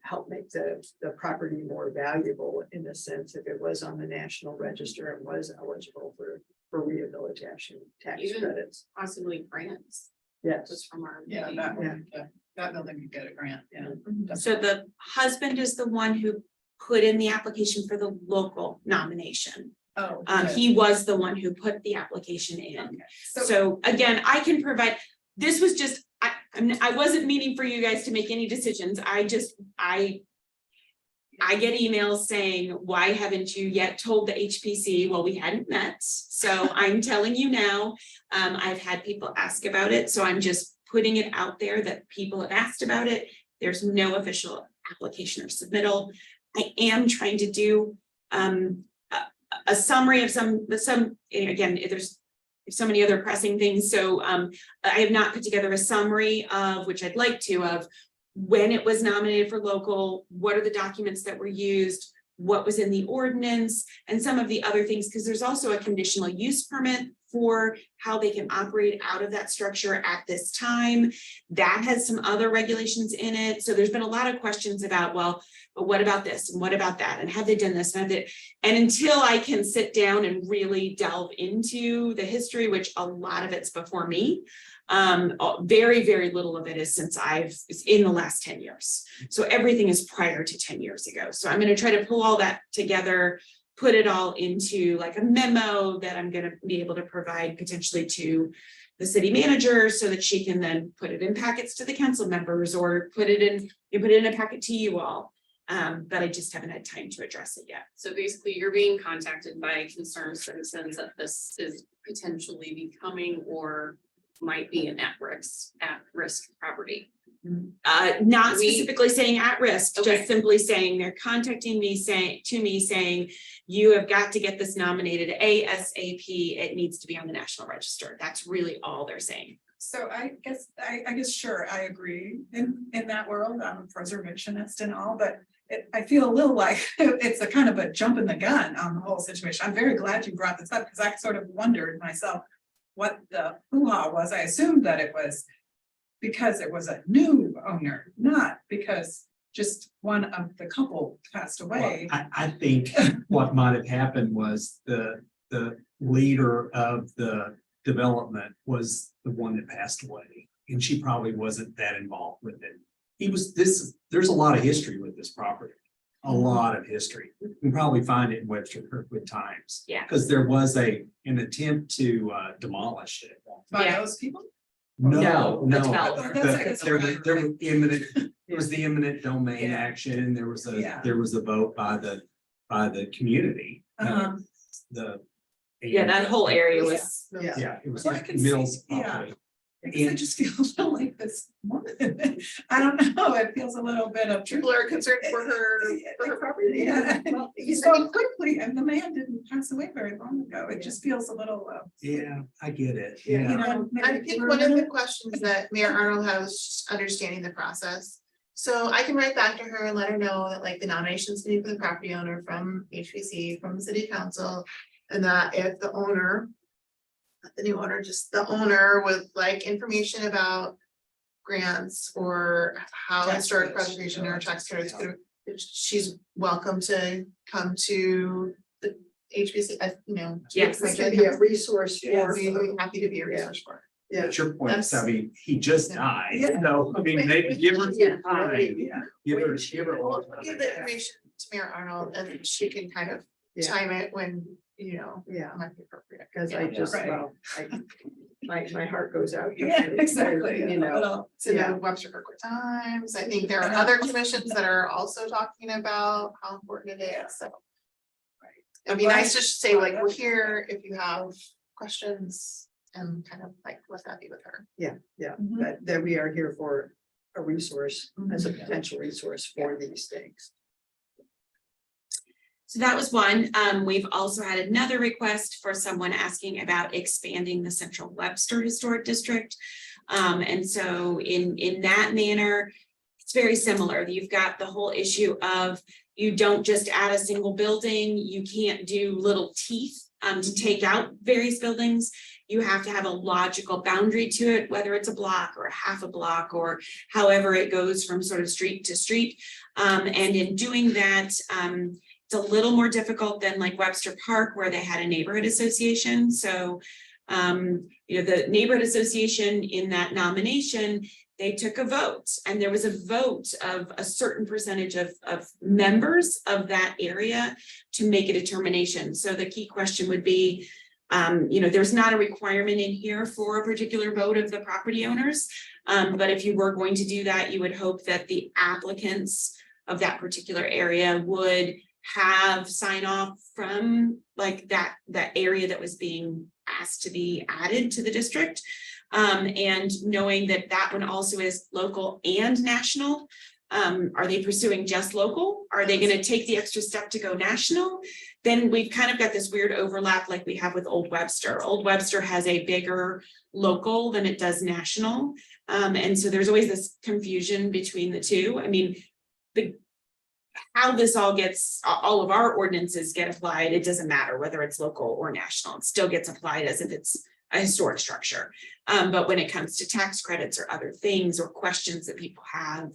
help make the property more valuable in a sense if it was on the National Register and was eligible for rehabilitation tax Even- credits. Possibly grants, Yes. just from our. Yeah, meeting. that one, that building could get a grant, yeah. So the husband is the one who put in the application for the local nomination. Oh. He was the one who put the application in. Okay. So again, I can provide, this was just, I wasn't meaning for you guys to make any decisions. I get emails saying, why haven't you yet told the HPC? Well, we hadn't met, so I'm telling you now. I've had people ask about it, so I'm just putting it out there that people have asked about it. There's no official application or submittal. I am trying to do a summary of some, again, there's so many other pressing things, so I have not put together a summary of, which I'd like to, of when it was nominated for local, what are the documents that were used, what was in the ordinance, and some of the other things, because there's also a conditional use permit for how they can operate out of that structure at this time. That has some other regulations in it. So there's been a lot of questions about, well, but what about this and what about that? And have they done this? And until I can sit down and really delve into the history, which a lot of it's before me, very, very little of it is since it's in the last 10 years. So everything is prior to 10 years ago. So I'm going to try to pull all that together, put it all into like a memo that I'm going to be able to provide potentially to the city manager so that she can then put it in packets to the council members or put it in a packet to you all. But I just haven't had time to address it yet. So basically, you're being contacted by concerned citizens that this is potentially becoming or might be an at-risk property. Not We- specifically saying at risk, Okay. just simply saying they're contacting me saying, you have got to get this nominated ASAP. It needs to be on the National Register. That's really all they're saying. So I guess, sure, I agree in that world, I'm a preservationist and all, but I feel a little like it's a kind of a jump in the gun on the whole situation. I'm very glad you brought this up because I sort of wondered myself what the hoo-ha was. I assumed that it was because it was a new owner, not because just one of the couple passed away. I think what might have happened was the leader of the development was the one that passed away, and she probably wasn't that involved with it. There's a lot of history with this property, a lot of history. You can probably find it in Webster Kirkwood Times. Yeah. Because there was an attempt to demolish it. By Yeah. those people? No, the no. developer. There were imminent, it was the eminent domain Yeah. action. There was Yeah. a vote by the community. Yeah, that whole area was. Yeah. Yeah, it was Well, I like can see- Mills. yeah. property. Because I just feel a little like this woman. I don't know, it feels a little bit of. People are concerned for her property. Yeah, Well, so quickly, and the man didn't pass away very long ago. It just feels a little. Yeah, I get it. You Yeah. know, I maybe think for a one of the minute. questions that Mayor Arnold has is just understanding the process. So I can write back to her and let her know that like the nominations made for the property owner from HPC, from the city council. And that if the owner, not the new owner, just the owner with like information about grants or how Tax historic credits, preservation or tax credits, yeah. she's welcome to come to the HPC, Yes. It can be a resource Yes. for. We'd be happy to be a resource for her. Yeah. At your point, That's- Savvy, he just died. Yeah. No, I mean, maybe give her Yeah. some time. Yeah. Give her. We'll give the information to Mayor Arnold and she can kind of Yeah. chime it when, Yeah, it might be appropriate. because I Yeah. just, Right. well, my heart goes out. to Yeah, her, exactly. You know, It's in Yeah. the Webster Kirkwood Times. I think there are I know. other commissions that are also talking about how important it is, so. It'd be nice to just say like, we're here if you have questions and kind of like let that be with her. Mhm. that we are here for a resource, as a Mhm. potential resource for these things. So that was one. We've also had another request for someone asking about expanding the Central Webster Historic District. And so in that manner, it's very similar. You've got the whole issue of, You don't just add a single building, you can't do little teeth to take out various buildings. You have to have a logical boundary to it, whether it's a block or a half a block or however it goes from sort of street to street. And in doing that, it's a little more difficult than like Webster Park, where they had a neighborhood association. So, you know, the neighborhood association in that nomination, they took a vote, and there was a vote of a certain percentage of members of that area to make a determination. So the key question would be, you know, there's not a requirement in here for a particular vote of the property owners. But if you were going to do that, you would hope that the applicants of that particular area would have sign off from like that area that was being asked to be added to the district. And knowing that that one also is local and national. Are they pursuing just local? Are they going to take the extra step to go national? Then we've kind of got this weird overlap like we have with Old Webster. Old Webster has a bigger local than it does national. And so there's always this confusion between the two. I mean, how this all gets, all of our ordinances get applied, it doesn't matter whether it's local or national. It still gets applied as if it's a historic structure. But when it comes to tax credits or other things or questions that people have,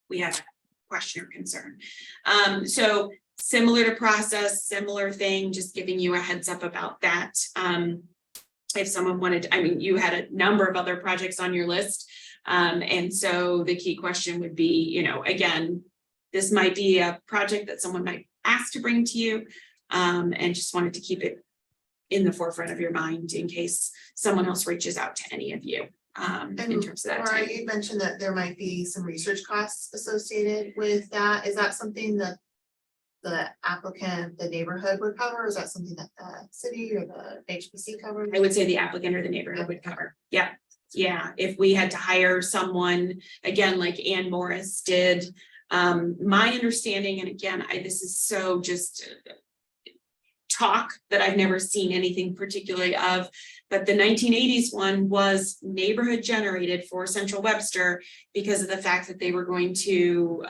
we have a question or concern. So similar to process, similar thing, just giving you a heads up about that. If someone wanted, I mean, you had a number of other projects on your list. And so the key question would be, you know, again, this might be a project that someone might ask to bring to you. And just wanted to keep it in the forefront of your mind in case someone else reaches out to any of you. In terms of that. Laura, you mentioned that there might be some research costs associated with that. Is that something that the applicant, the neighborhood would cover? Or is that something that the city or the HPC covers? I would say the applicant or the neighborhood would cover. Yeah. Yeah. If we had to hire someone, again, like Ann Morris did, my understanding, and again, this is so just talk that I've never seen anything particularly of, but the 1980s one was neighborhood generated for Central Webster because of the fact that they were going to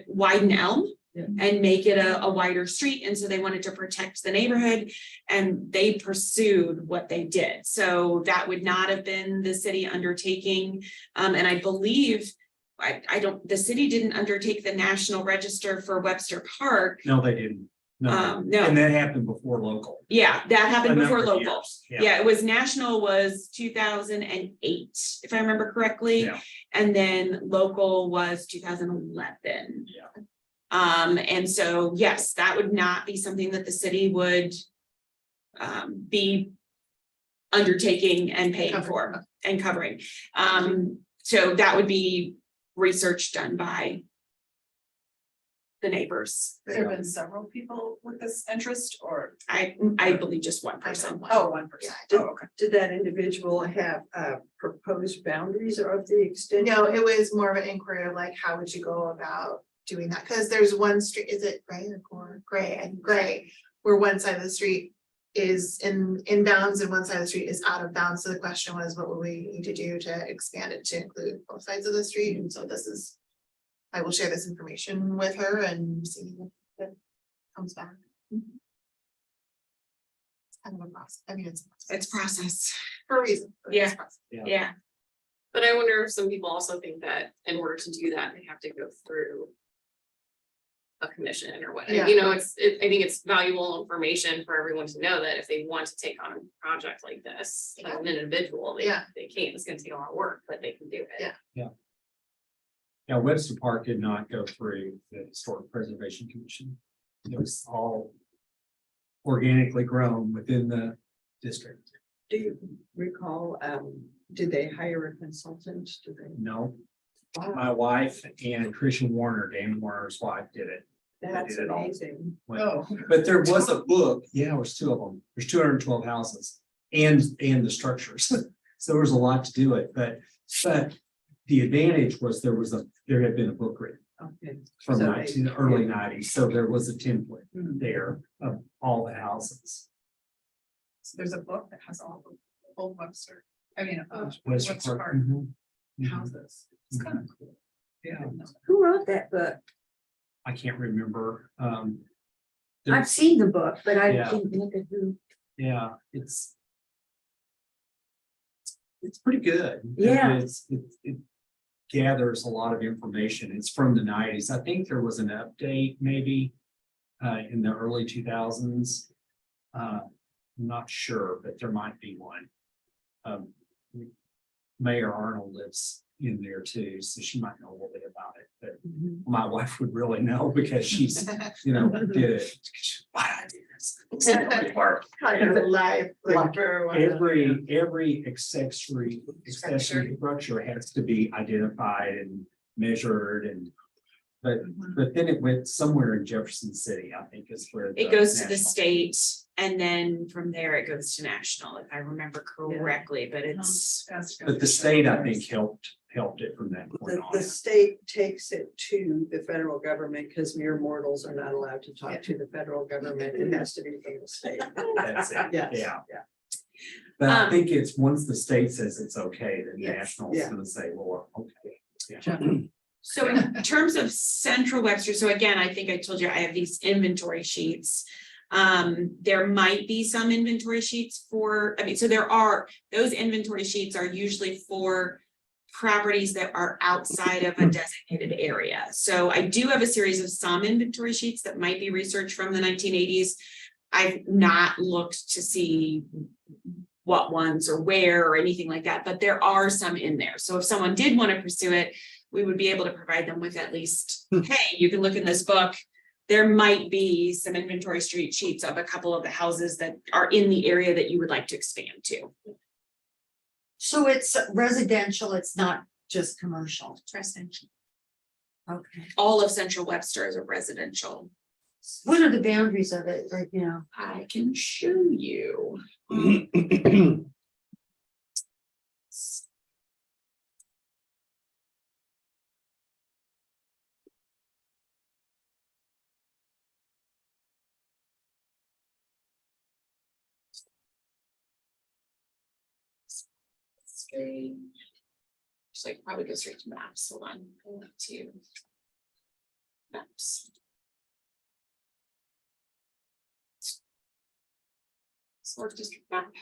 widen Elm and make it a wider street. And so they wanted to protect the neighborhood and they pursued what they did. So that would not have been the city undertaking. And I believe the city didn't undertake the National Register for Webster Park. No, they didn't. No, No. and that happened before local. Yeah, that happened A before number of local. years, Yeah, it was national was 2008, if I remember correctly. Yeah. And then local was 2011. Yeah. And so, yes, that would not be something that the city would be undertaking and paying for and covering. So that would be research done by the neighbors. There have been several people with this interest or? I believe just one person. Oh, one person. Yeah. Oh, okay. Did that individual have proposed boundaries of the extension? No, it was more of an inquiry of like, how would you go about doing that? Because there's one street, is it Gray or Gray? And Gray, where one side of the street is in bounds and one side of the street is out of bounds. So the question was, what would we need to do to expand it to include both sides of the street? And so this is, I will share this information with her and see what comes back. It's kind of a process. I mean, It's process. for a reason. but it's Yeah. process. Yeah. But I wonder if some people also think that in order to do that, they have to go through a commission or what, Yeah. you know, I think it's valuable information for everyone to know that if they want to take on a project like this, as an individual, Yeah. they can, it's gonna take a lot of work, but they can do it. Yeah. Yeah, Webster Park did not go through the Historic Preservation Commission. It was all organically grown within the district. Do you recall, did they hire a consultant? Do they? No, Wow, my wife and Christian Warner, Dan Warner's wife, did it. that's did it all. amazing. Oh. But there was a book, yeah, there was two of them, there's 212 houses and the structures. So there was a lot to do it, but the advantage was there had been a book written Okay. from So they- early 90s, so there was a template Mhm. there of all the houses. So there's a book that has all the old Webster, I mean, Webster Webster Park. Park Mhm. Mhm. houses. It's kind of cool. Yeah. Who wrote that book? I can't remember, I've seen the book, but I Yeah. didn't look at who. yeah, it's pretty good. Yeah. It gathers a lot of information. It's from the nineties. I think there was an update maybe in the early 2000s. I'm not sure, but there might be one. Mayor Arnold lives in there too, so she might know a little bit about it, but my wife would really know because she's, did it. Why I do this? It's not really hard. Kind of alive. like for one of them. Every accessory structure has to be identified and measured and. But then it went somewhere in Jefferson City, I think is where. It goes to the national- state and then from there it goes to national, if I remember correctly, but it's. But the state, I think, helped it from that point The on. state takes it to the federal government because mere mortals are not allowed to talk to the federal government. It has to be from the state. That's it. Yes, Yeah. yeah. But I think it's, once the state says it's okay, then Yes, national's yeah. gonna say, well, okay. Yeah. So in terms of Central Webster, so again, I think I told you I have these inventory sheets. There might be some inventory sheets so those inventory sheets are usually for properties that are outside of a designated area. So I do have a series of some inventory sheets that might be researched from the 1980s. I've not looked to see what ones or where or anything like that, but there are some in there. So if someone did want to pursue it, we would be able to provide them with at least, hey, you can look in this book. There might be some inventory street sheets of a couple of the houses that are in the area that you would like to expand to. So it's residential, it's not just commercial. It's residential. Okay. All of Central Webster is a residential. What are the boundaries of it right now? I can show you. Just like probably go straight to maps. Hold on. Go up to maps. Historic district map.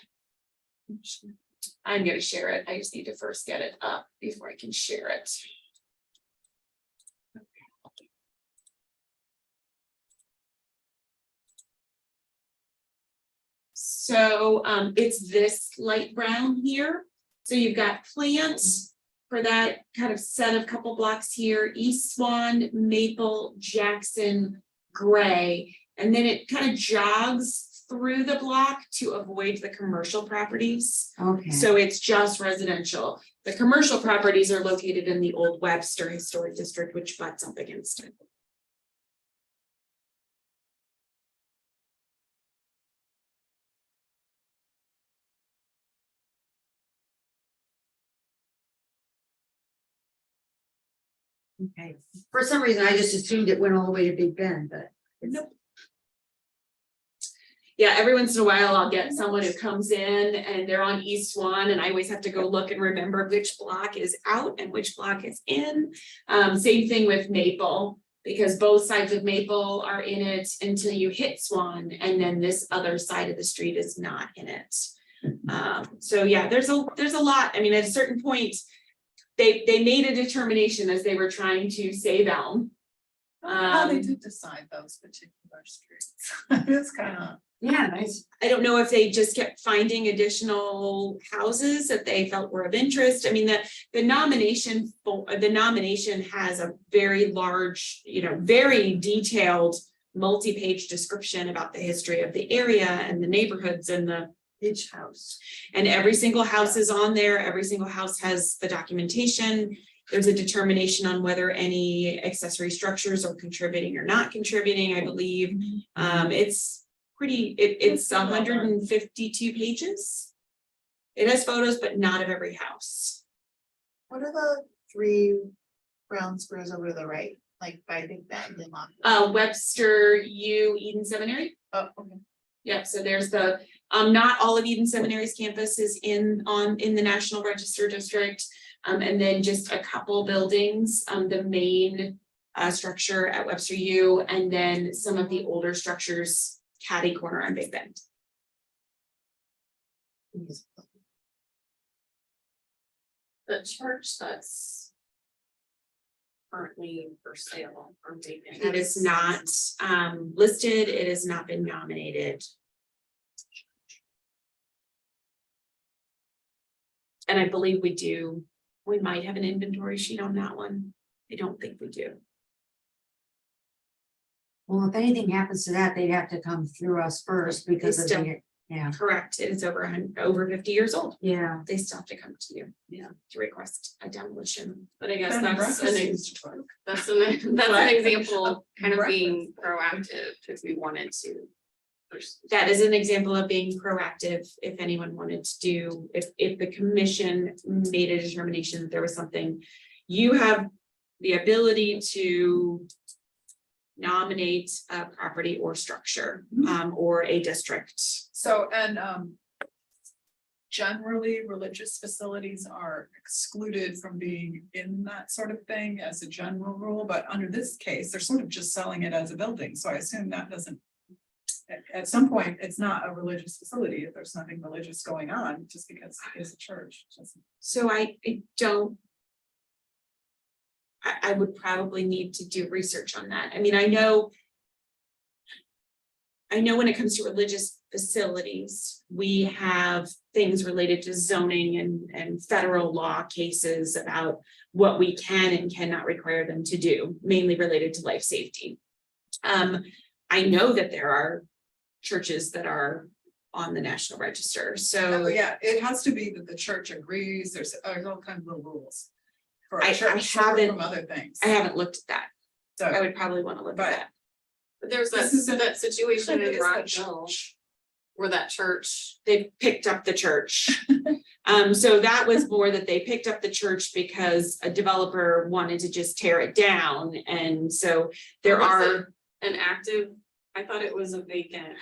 I'm gonna share it. I just need to first get it up before I can share it. So it's this light brown here. So you've got plants for that kind of set of couple blocks here, East Swan, Maple, Jackson, Gray, and then it kind of jogs through the block to avoid the commercial properties. Okay. So it's just residential. The commercial properties are located in the Old Webster Historic District, which butts up against it. Okay. For some reason, I just assumed it went all the way to Big Bend, but. Nope. Yeah, every once in a while I'll get someone who comes in and they're on East Swan and I always have to go look and remember which block is out and which block is in. Same thing with Maple, because both sides of Maple are in it until you hit Swan and then this other side of the street is not in it. So yeah, there's a lot. I mean, at a certain point, they made a determination as they were trying to save Elm. How they did decide those particular streets. It's kind of. Yeah, nice. I don't know if they just kept finding additional houses that they felt were of interest. I mean, the nomination has a very large, very detailed multi-page description about the history of the area and the neighborhoods and Each house. and every single house is on there. Every single house has the documentation. There's a determination on whether any accessory structures are contributing or not contributing, I believe. It's it's 152 pages. It has photos, but not of every house. What are the 3 brown squares over to the right, like by Big Bend and Lock? Webster U Eden Seminary. Oh, okay. Yep, so there's the, not all of Eden Seminary's campus is in the National Register District. And then just a couple buildings, the main structure at Webster U, and then some of the older structures, Caddy Corner and Big Bend. The church that's currently for sale or vacant. It is not listed, it has not been nominated. And I believe we might have an inventory sheet on that one. I don't think we do. Well, if anything happens to that, they'd have to come through us first because of still- the, yeah, Correct, it is over 50 years old. yeah. They still have to come to you. Yeah. To request a demolition. But I guess Bed and that's breakfast an, used to work. that's an example of kind of Breakfast. being proactive if we wanted to. That is an example of being proactive, if anyone wanted to do, if the commission made a determination that there was something. You have the ability to nominate a property or structure, or a district. So, and, generally, religious facilities are excluded from being in that sort of thing as a general rule, but under this case, they're sort of just selling it as a building, so I assume that doesn't. At some point, it's not a religious facility if there's nothing religious going on, just because it's a church. So I don't. I would probably need to do research on that. I mean, I know when it comes to religious facilities, we have things related to zoning and federal law cases about what we can and cannot require them to do, mainly related to life safety. I know that there are churches that are on the National Register, Oh, so yeah, it has to be that the church agrees, there's all kinds of little rules. For I a church, separate haven't- from other things. I haven't looked at that. I So, would probably want to look at But- that. But there's This is that situation It in is a Rock Hill where that church, They picked up the church. So that was more that they picked up the church because a developer wanted to just tear it down. And so there Was are, an active, I thought it was a vacant.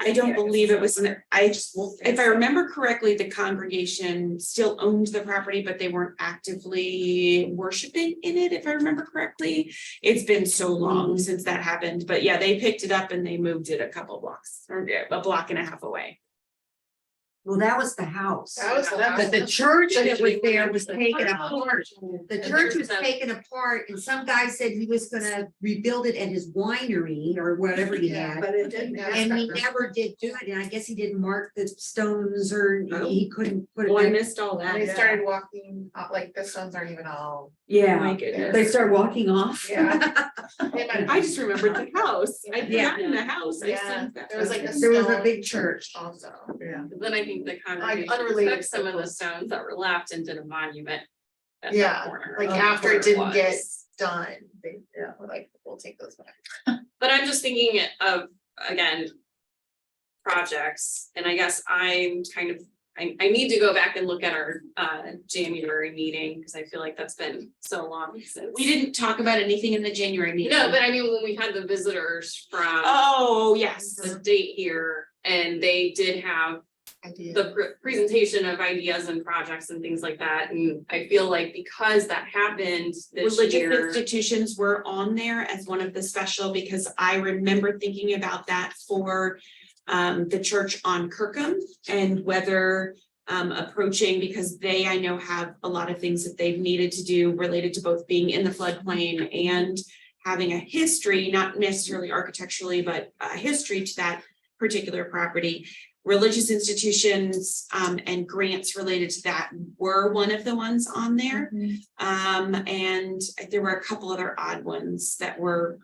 I don't believe it was, if I remember correctly, the congregation still owned the property, but they weren't actively worshiping in it, if I remember correctly. It's been so long since that happened, but yeah, they picked it up and they moved it a couple blocks or a block and a half away. Well, that was the house. That was the house. But the church But that it was was- there was taken apart. The And church there's was that- taken apart and some guy said he was gonna rebuild it at his winery or whatever he Yeah, had. But it didn't. And he never did do it, and I guess he didn't mark the stones or he couldn't put Oh, I it. missed all And they that. started walking, like the stones aren't even all. My Yeah, goodness. they start walking off. Yeah. They might have- I just remembered the house. I Yeah. forgot in the house. I Yeah, sensed that. there was like a. There was a stone big church. Also. Yeah. Then I think the congregation unrelated took some of the stuff. stones that were left and did a monument. At that Yeah, corner like of after where it didn't was. get done, they, were like, we'll take those back. But I'm just thinking of, again. Projects, and I guess I'm kind of, I need to go back and look at our January meeting, because I feel like that's been so long since. We didn't talk about anything in the January meeting. No, but I mean, when we had the visitors from Oh, yes. the state here, and they did have Idea. the presentation of ideas and projects and things like that, and I feel like because that happened this Religious year. institutions were on there as one of the special, because I remember thinking about that for the church on Kirkham and whether approaching, because they, I know, have a lot of things that they've needed to do related to both being in the floodplain and having a history, not necessarily architecturally, but a history to that particular property. Religious institutions and grants related to that were one of the ones on there. And there were a couple other odd ones that were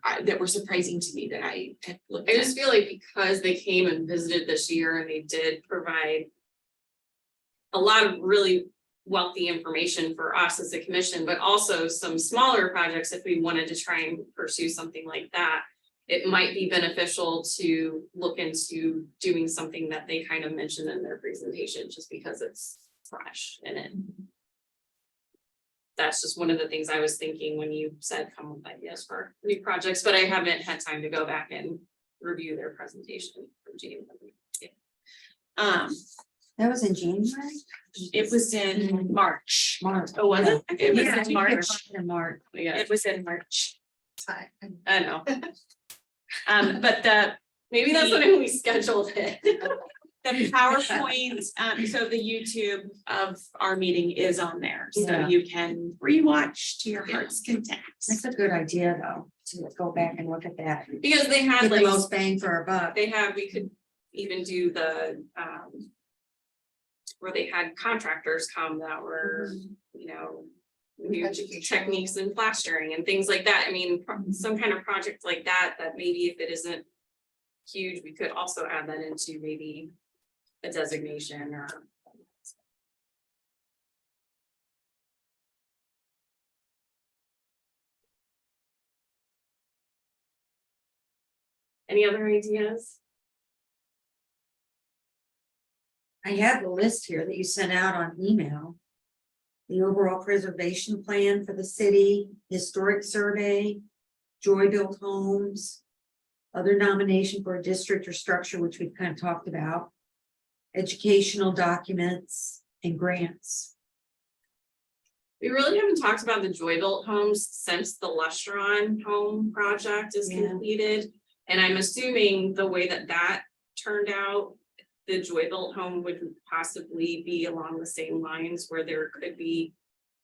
surprising to me that I had looked I at. just feel like because they came and visited this year and they did provide a lot of really wealthy information for us as a commission, but also some smaller projects if we wanted to try and pursue something like that. It might be beneficial to look into doing something that they kind of mentioned in their presentation, just because it's fresh in it. That's just one of the things I was thinking when you said come with ideas for new projects, but I haven't had time to go back and review their presentation from January. That was in January? It was in March. March. Oh, was it? It was Yeah, in March. In March. Yeah, It was in March. It's fine. I know. But maybe that's when we scheduled it. The PowerPoint, so the YouTube of our meeting is on there, so Yeah. you can rewatch to your heart's content. That's a good idea, though, to go back and look at that. Because they had Get the like, most bang for our buck. we could even do the, where they had contractors come that were, you know, new Educational. techniques in plastering and things like that. I mean, some kind of project like that, that maybe if it isn't huge, we could also add that into maybe a designation or. Any other ideas? I have the list here that you sent out on email. The overall preservation plan for the city, historic survey, Joy Built Homes. Other nomination for a district or structure, which we've kind of talked about. Educational documents and grants. We really haven't talked about the Joyville homes since the Lestron home project is Yeah. completed. And I'm assuming the way that that turned out, the Joyville home would possibly be along the same lines where there could be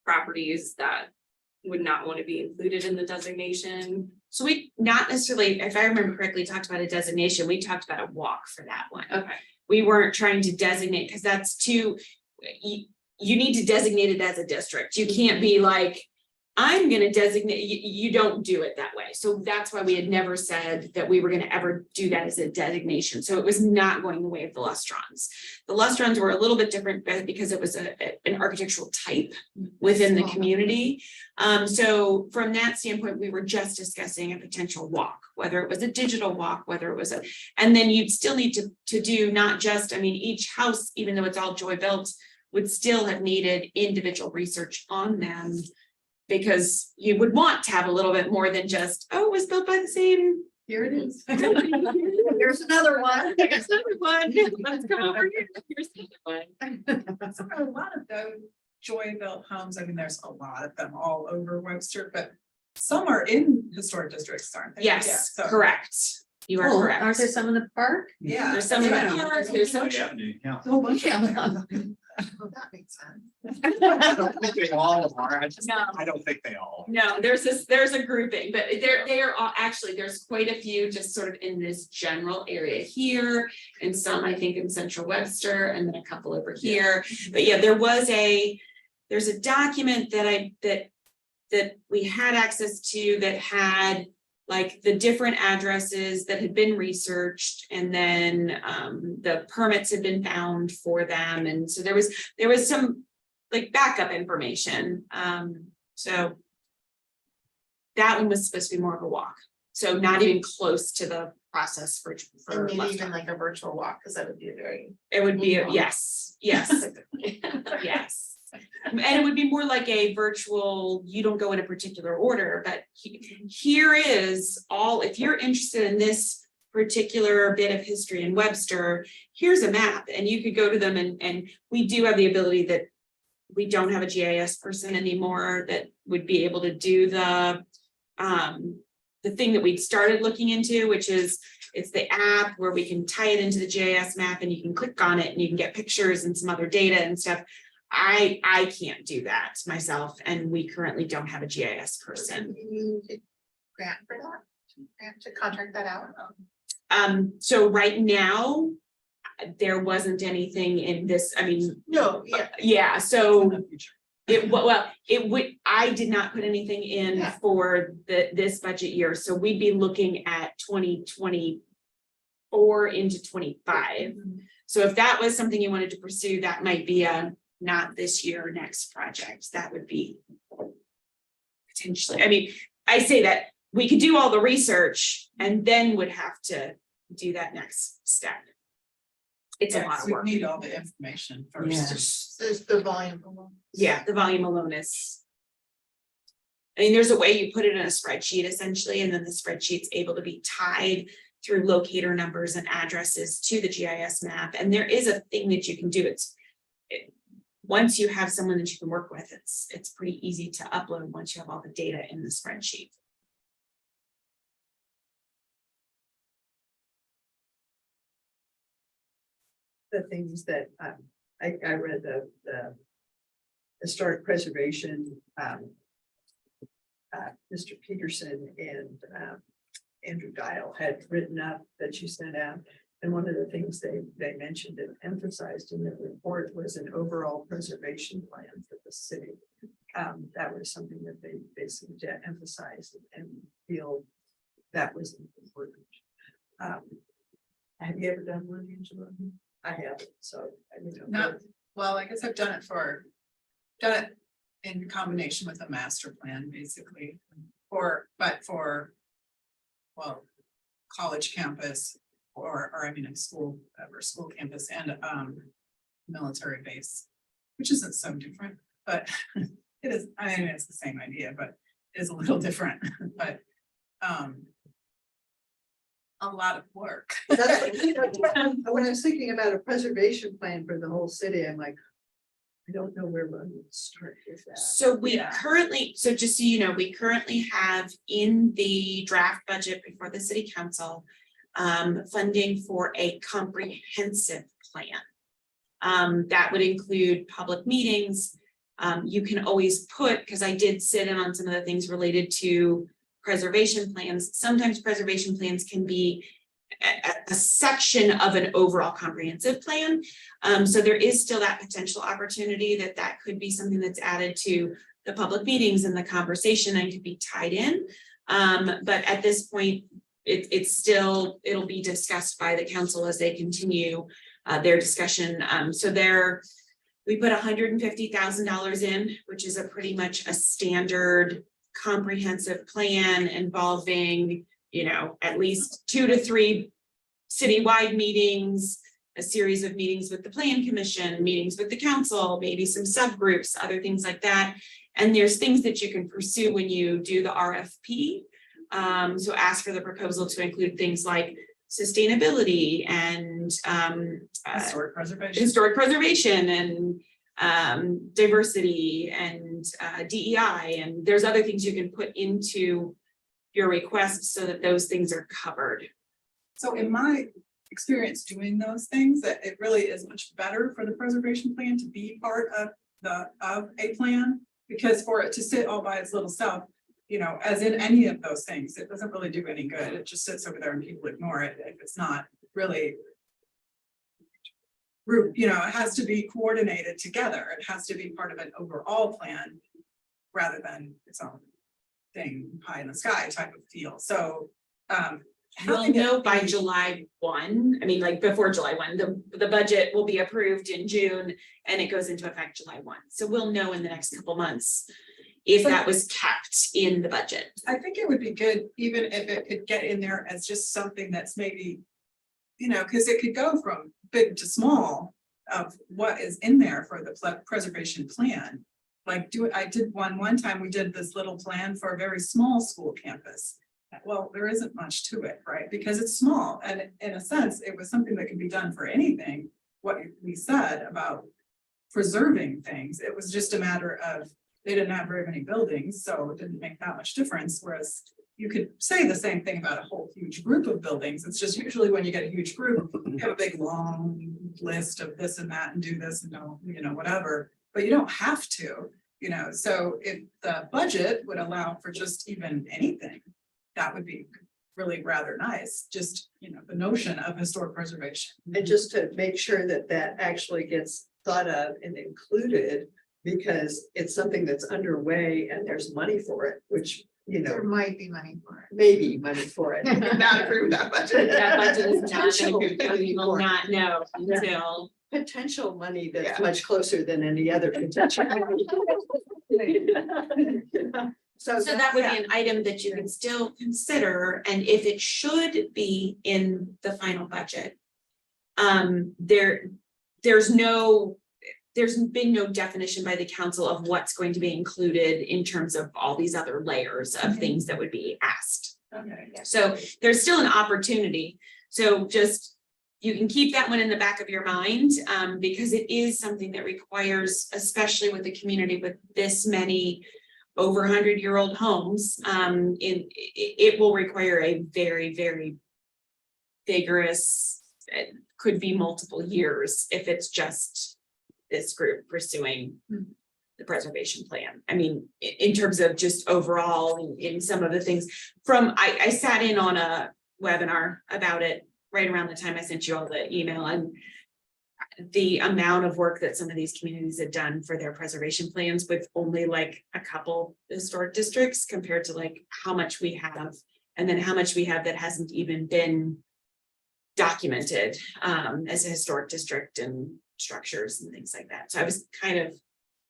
properties that would not want to be included in the designation. So we not necessarily, if I remember correctly, talked about a designation, we talked about a walk for that one. Okay. We weren't trying to designate, because that's too, you need to designate it as a district. You can't be like, I'm gonna designate, you don't do it that way. So that's why we had never said that we were gonna ever do that as a designation. So it was not going the way of the Lustrons. The Lustrons were a little bit different because it was an architectural type within the community. So from that standpoint, we were just discussing a potential walk, whether it was a digital walk, whether it was and then you'd still need to do not just, I mean, each house, even though it's all Joy built, would still have needed individual research on them. Because you would want to have a little bit more than just, oh, it was built by the same. Here it is. There's another one. There's another one. Let's come over here. Here's another one. So a lot of those Joy Built homes, I mean, there's a lot of them all over Webster, but some are in historic districts, aren't they? Yeah, Yes, so- correct. You are Oh, correct. aren't there some in the park? Yeah. There's some in the Yeah. park, there's some. Yeah. Oh, yeah. Well, that makes sense. I don't think they all are. No. I don't think they all. No, there's a grouping, but they are all, actually, there's quite a few just sort of in this general area here. And some, I think, in Central Webster, and then a couple over here. But yeah, there's a document that we had access to that had like the different addresses that had been researched, and then the permits had been found for them. And so there was some like backup information. So that one was supposed to be more of a walk. So not even close to the process for And maybe Left even Eye. like a virtual walk, because that would be a very. It would be, Mhm. yes, yes, yes. And it would be more like a virtual, you don't go in a particular order, but here is all, if you're interested in this particular bit of history in Webster, here's a map, and you could go to them, and we do have the ability that we don't have a GIS person anymore that would be able to do the thing that we'd started looking into, which is it's the app where we can tie it into the GIS map, and you can click on it and you can get pictures and some other data and stuff. I can't do that myself, and we currently don't have a GIS person. You need a grant for that, grant to contract that out. So right now, there wasn't anything in this, I mean, No, yeah, yeah, so I did not put anything in Yeah. for this budget year, so we'd be looking at 2024 into 25. So if that was something you wanted to pursue, that might be a not this year, next project, that would be potentially, I mean, I say that we could do all the research and then would have to do that next step. It's a lot of We work. need all the information Yeah. first. there's the volume. Yeah, the volume alone is. I mean, there's a way you put it in a spreadsheet essentially, and then the spreadsheet's able to be tied through locator numbers and addresses to the GIS map. And there is a thing that you can do. Once you have someone that you can work with, it's pretty easy to upload once you have all the data in the spreadsheet. the things that, I read the historic preservation, Mr. Peterson and, Andrew Dial had written up that you sent out. And one of the things they mentioned and emphasized in the report was an overall preservation plan for the city. That was something that they seemed to emphasize and feel that was important. Have you ever done one, Angela? I haven't, so. Not, well, I guess I've done it in combination with a master plan, basically, but for, well, college campus, or I mean, a school campus and, military base, which isn't so different, but it is, I mean, it's the same idea, but it is a little different, but, a lot of work. That's what- When I was thinking about a preservation plan for the whole city, I'm like, I don't know where one would start with that. So we Yeah. currently, so just so you know, we currently have in the draft budget before the city council. Funding for a comprehensive plan. That would include public meetings. You can always put, because I did sit in on some of the things related to preservation plans. Sometimes preservation plans can be a section of an overall comprehensive plan. So there is still that potential opportunity that could be something that's added to the public meetings and the conversation and could be tied in. But at this point, it'll be discussed by the council as they continue their discussion. We put $150,000 in, which is a pretty much a standard comprehensive plan involving, at least 2 to 3 citywide meetings, a series of meetings with the plan commission, meetings with the council, maybe some subgroups, other things like that. And there's things that you can pursue when you do the RFP. So ask for the proposal to include things like sustainability and Historic preservation. historic preservation and diversity and DEI, and there's other things you can put into your request so that those things are covered. So in my experience doing those things, that it really is much better for the preservation plan to be part of a plan, because for it to sit all by its little self, as in any of those things, it doesn't really do any good. It just sits over there and people ignore it if it's not really it has to be coordinated together. It has to be part of an overall plan rather than its own thing, pie in the sky type of feel. So, We'll having it know by be- July 1, I mean, like before July 1, the budget will be approved in June and it goes into effect July 1. So we'll know in the next couple months if that was kept in the budget. I think it would be good, even if it could get in there as just something that's maybe, because it could go from big to small of what is in there for the preservation plan. Like I did one time, we did this little plan for a very small school campus. Well, there isn't much to it, right? Because it's small, and in a sense, it was something that could be done for anything. What we said about preserving things, it was just a matter of, they didn't have very many buildings, so it didn't make that much difference, whereas you could say the same thing about a whole huge group of buildings. It's just usually when you get a huge group, you have a big long list of this and that and do this and don't, whatever, but you don't have to, so if the budget would allow for just even anything, that would be really rather nice, just, the notion of historic preservation. And just to make sure that that actually gets thought of and included, because it's something that's underway and there's money for it, which, There might be money for it. maybe money for it. Not approved that budget. That budget is not Potential approved, and we will not know until. Potential money that's Yeah. much closer than any other potential. So that would be an item that you can still consider, and if it should be in the final budget. There's been no definition by the council of what's going to be included in terms of all these other layers of things that would be asked. Okay. So there's still an opportunity, so just, you can keep that one in the back of your mind, because it is something that requires, especially with a community with this many over 100-year-old homes, it will require a very, very vigorous it could be multiple years if it's just this group pursuing the preservation plan. I mean, in terms of just overall in some of the things I sat in on a webinar about it right around the time I sent you all the email, and the amount of work that some of these communities had done for their preservation plans with only like a couple historic districts compared to like how much we have, and then how much we have that hasn't even been documented as a historic district and structures and things like that. So I was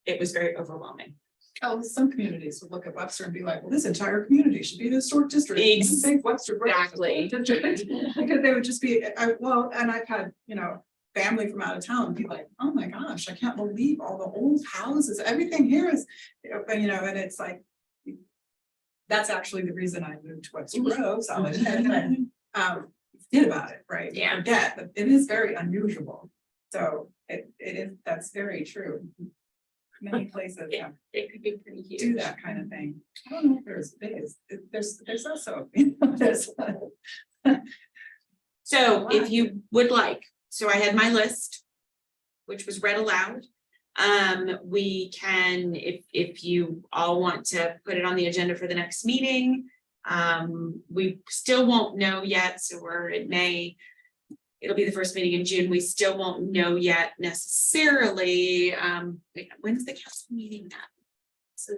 it was very overwhelming. Oh, some communities would look at Webster and be like, well, this entire community should be a historic district. Say Webster Grove is a Exactly. district. Because they would just be, and I've had, family from out of town be like, oh my gosh, I can't believe all the old houses, everything here is, and it's like. That's actually the reason I moved to Webster Grove, so I did about it, right? Yeah. Forget, but it is very unusual. So it is, that's very true. Many places It could be pretty huge. do that kind of thing. I don't know if there's also, there's. So if you would like, so I had my list, which was read aloud. We can, if you all want to put it on the agenda for the next meeting, we still won't know yet, so we're in May. It'll be the first meeting in June. We still won't know yet necessarily. When's the council meeting at? So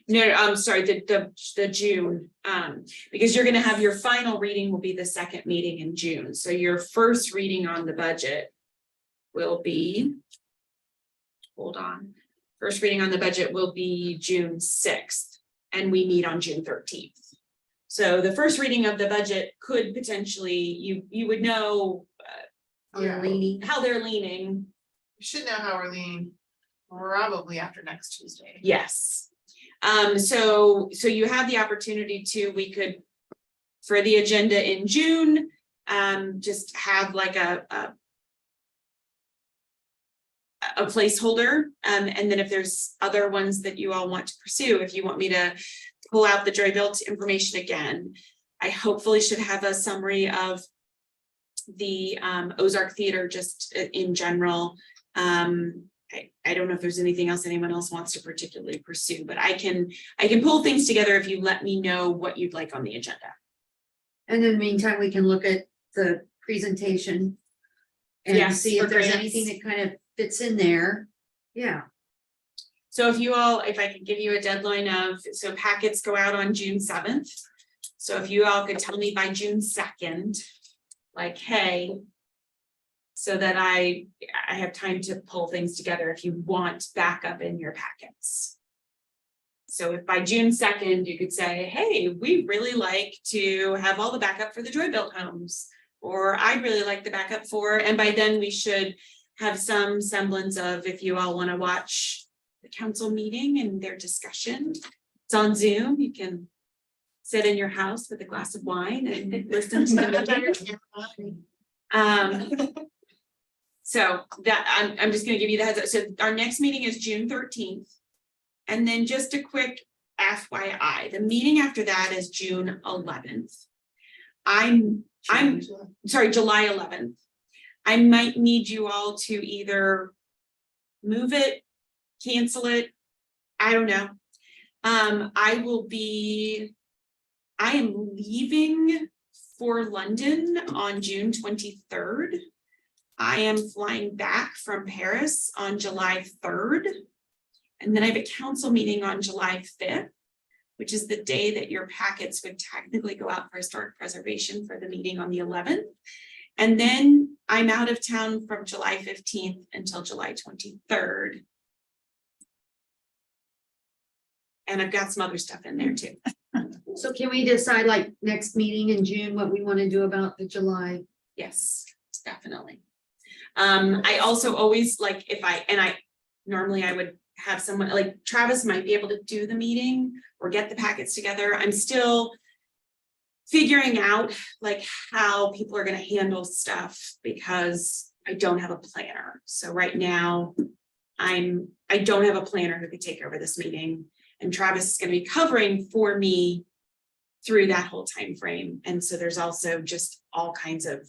no, I'm sorry, the June, because you're gonna have your final reading will be the second meeting in June. So your first reading on the budget will be, hold on, first reading on the budget will be June 6th, and we meet on June 13th. So the first reading of the budget could potentially, you would know They're leaning. how they're leaning. You should know how we're leaning probably after next Tuesday. Yes. So you have the opportunity we could, for the agenda in June, just have like a placeholder. And then if there's other ones that you all want to pursue, if you want me to pull out the Joy Built information again, I hopefully should have a summary of the Ozark Theater just in general. I don't know if there's anything else anyone else wants to particularly pursue, but I can pull things together if you let me know what you'd like on the agenda. And in the meantime, we can look at the presentation. And Yes, see for if there's grants. anything that kind of fits in there. Yeah, So if I could give you a deadline so packets go out on June 7th. So if you all could tell me by June 2nd, like, hey, so that I have time to pull things together if you want backup in your packets. So if by June 2nd, you could say, hey, we really like to have all the backup for the Joy Built homes, or I'd really like the backup for, and by then we should have some semblance of, if you all want to watch the council meeting and their discussion, it's on Zoom, you can sit in your house with a glass of wine and listen to the meeting. So that I'm just gonna give you the heads up. So our next meeting is June 13th. And then just a quick FYI, the meeting after that is June 11th. I'm sorry, July 11th. I might need you all to either move it, cancel it. I don't know. I am leaving for London on June 23rd. I am flying back from Paris on July 3rd. And then I have a council meeting on July 5th, which is the day that your packets would technically go out for historic preservation for the meeting on the 11th. And then I'm out of town from July 15th until July 23rd. And I've got some other stuff in there too. so can we decide like next meeting in June, what we want to do about the July? Yes, definitely. I also always like normally I would have someone like Travis might be able to do the meeting or get the packets together. I'm still figuring out like how people are going to handle stuff because I don't have a planner. So right now I don't have a planner who could take over this meeting, and Travis is going to be covering for me through that whole time frame. And so there's also just all kinds of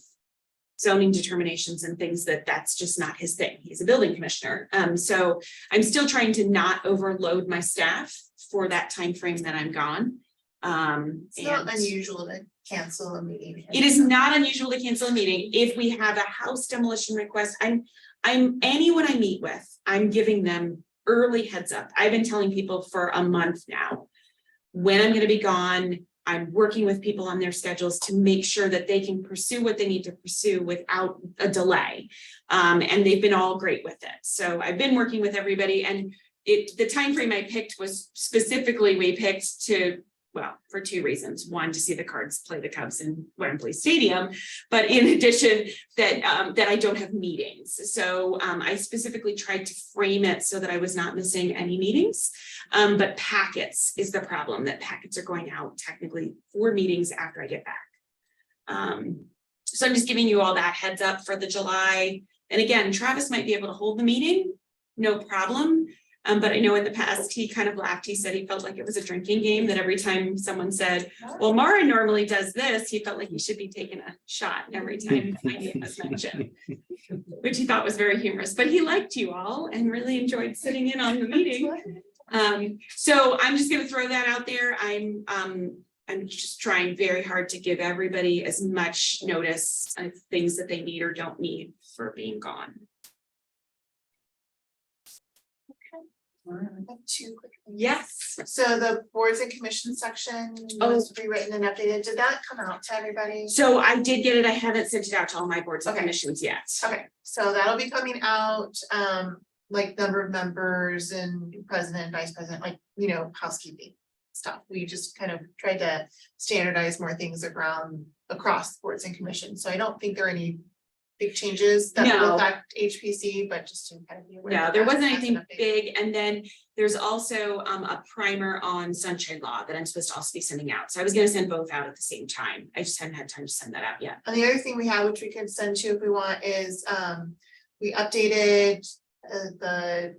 zoning determinations and things that's just not his thing. He's a building commissioner. So I'm still trying to not overload my staff for that time frame that I'm gone. It's not And unusual to cancel a meeting. it is not unusual to cancel a meeting. If we have a house demolition request, anyone I meet with, I'm giving them early heads up. I've been telling people for a month now when I'm gonna be gone. I'm working with people on their schedules to make sure that they can pursue what they need to pursue without a delay. And they've been all great with it. So I've been working with everybody, and the time frame I picked was specifically, we picked for two reasons. One, to see the Cards play the Cubs in Wembley Stadium, but in addition, that I don't have meetings. So I specifically tried to frame it so that I was not missing any meetings. But packets is the problem, that packets are going out technically 4 meetings after I get back. So I'm just giving you all that heads up for the July. And again, Travis might be able to hold the meeting, no problem. But I know in the past, he kind of laughed. He said he felt like it was a drinking game, that every time someone said, well, Mara normally does this, he felt like he should be taking a shot every time my name was mentioned, which he thought was very humorous, but he liked you all and really enjoyed sitting in on the meeting. So I'm just gonna throw that out there. I'm just trying very hard to give everybody as much notice of things that they need or don't need for being gone. I have 2 quick things. Yes. So the boards and commission section was rewritten and updated. Did that come out to everybody? So I did get it. I haven't sent it out to all my boards and Okay. commissions yet. Okay, so that'll be coming out, like number of members and president, vice president, like, housekeeping stuff. We just kind of tried to standardize more things across boards and commissions. So I don't think there are any big changes that will No. affect HPC, but just to kind of be aware. No, of there that wasn't as an anything update. big. And then there's also a primer on sunshine law that I'm supposed to also be sending out. So I was gonna send both out at the same time. I just hadn't had time to send that out yet. And the other thing we have, which we could send to if we want, is we updated the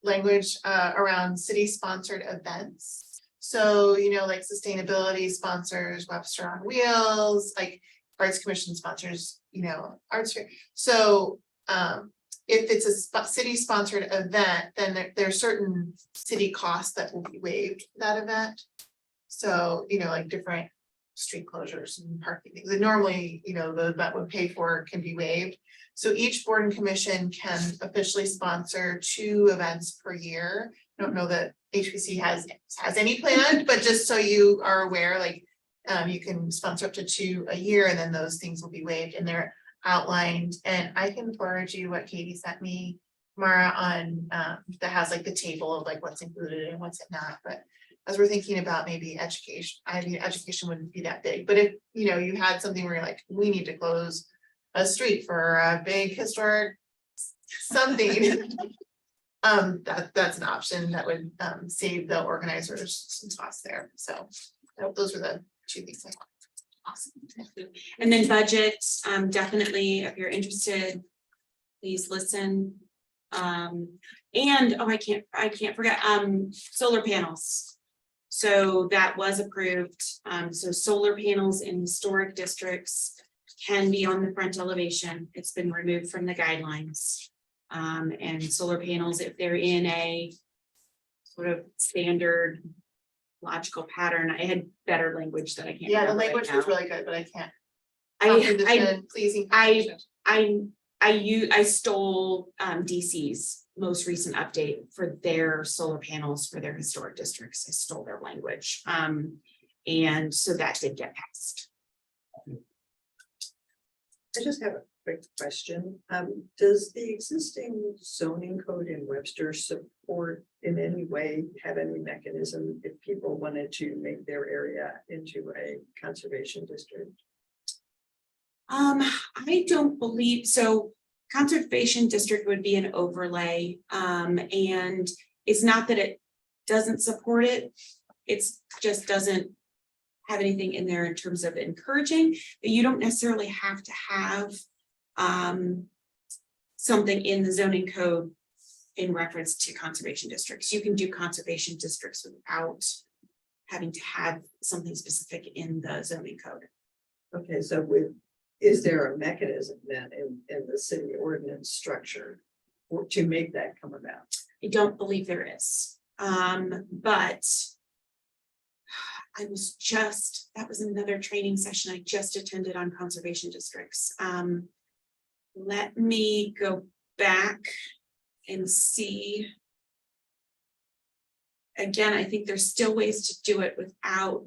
language around city-sponsored events. So, like sustainability sponsors, Webster on Wheels, like Arts Commission sponsors, arts fair. So if it's a city-sponsored event, then there are certain city costs that will be waived for that event. So, like different street closures and parking things that normally, the event would pay for can be waived. So each board and commission can officially sponsor 2 events per year. I don't know that HPC has any planned, but just so you are aware, like you can sponsor up to 2 a year, and then those things will be waived, and they're outlined. And I can forward you what Katie sent me, Mara, on that has like the table of like what's included and what's not. But as we're thinking about maybe education, education wouldn't be that big, but if you had something where you're like, we need to close a street for a big historic something. That's an option that would save the organizers some costs there. So those are the 2 things. Awesome. And then budget, definitely, if you're interested, please listen. And I can't forget, solar panels. So that was approved. So solar panels in historic districts can be on the front elevation. It's been removed from the guidelines. And solar panels, if they're in a sort of standard logical pattern, I had better language that I can't. Yeah, the remember right language was now. really good, but I can't. I Pleasing. I stole DC's most recent update for their solar panels for their historic districts. I stole their language. And so that did get passed. I just have a quick question. Does the existing zoning code in Webster support in any way, have any mechanism if people wanted to make their area into a conservation district? I don't believe so. Conservation district would be an overlay. And it's not that it doesn't support it. It's just doesn't have anything in there in terms of encouraging, but you don't necessarily have to have something in the zoning code in reference to conservation districts. You can do conservation districts without having to have something specific in the zoning code. Okay, so with is there a mechanism then in the city ordinance structure to make that come about? I don't believe there is, but. That was another training session I just attended on conservation districts. Let me go back and see. Again, I think there's still ways to do it without.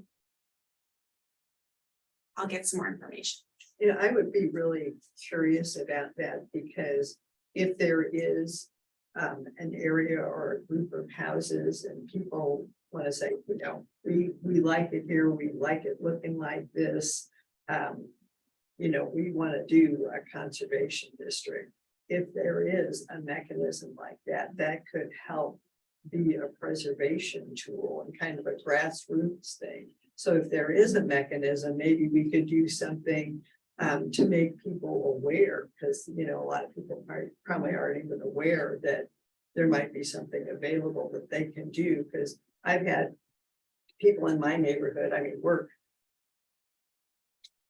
I'll get some more information. You know, I would be really curious about that because if there is an area or a group of houses and people want to say, you know, we like it here, we like it looking like this. You know, we want to do a conservation district. If there is a mechanism like that, that could help be a preservation tool and kind of a grassroots thing. So if there is a mechanism, maybe we could do something to make people aware, because, you know, a lot of people probably aren't even aware that there might be something available that they can do, because I've had people in my neighborhood, I mean,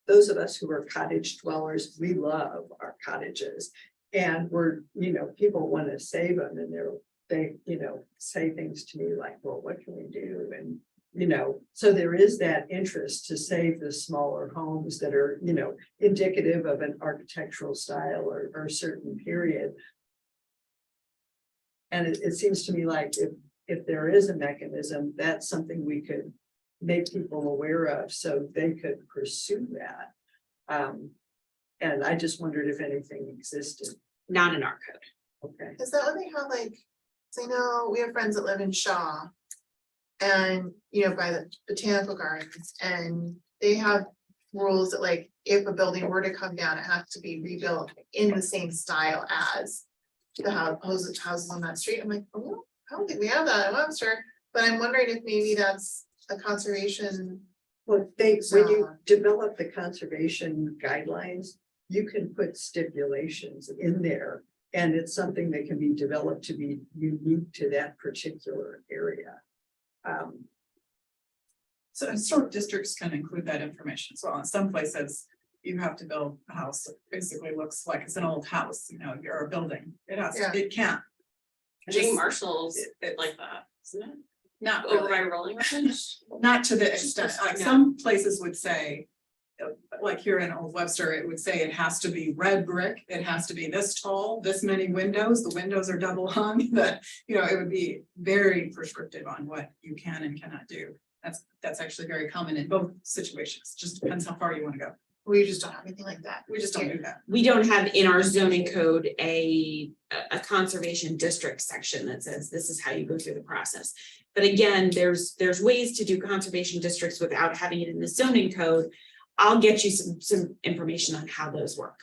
those of us who are cottage dwellers, we love our cottages. And you know, people want to save them and they, you know, say things to me like, well, what can we do? And, you know, so there is that interest to save the smaller homes that are, you know, indicative of an architectural style or a certain period. And it seems to me like if there is a mechanism, that's something we could make people aware of so they could pursue that. And I just wondered if anything existed. Not in our code. Okay. Is that what they have, like, so I know we have friends that live in Shaw. And, you know, by the botanical gardens, and they have rules that, like, if a building were to come down, it has to be rebuilt in the same style as the houses on that street. I'm like, oh, I don't think we have that in Webster, but I'm wondering if maybe that's a conservation. Well, when you develop the conservation guidelines, you can put stipulations in there. And it's something that can be developed to be unique to that particular area. So historic districts can include that information as well. In some places, you have to build a house that basically looks like it's an old house, you know, you're a building. It has, Yeah. it can't. I think Just- Marshall's like that, isn't it? Not Over really. by Rolling Ridge. Not to the extent, like No. some places would say. Like here in Old Webster, it would say it has to be red brick, it has to be this tall, this many windows, the windows are double hung, that, you know, it would be very prescriptive on what you can and cannot do. That's actually very common in both situations, just depends how far you want to go. We just don't have anything like that. We just don't do that. We don't have in our zoning code a conservation district section that says this is how you go through the process. But again, there's ways to do conservation districts without having it in the zoning code. I'll get you some information on how those work.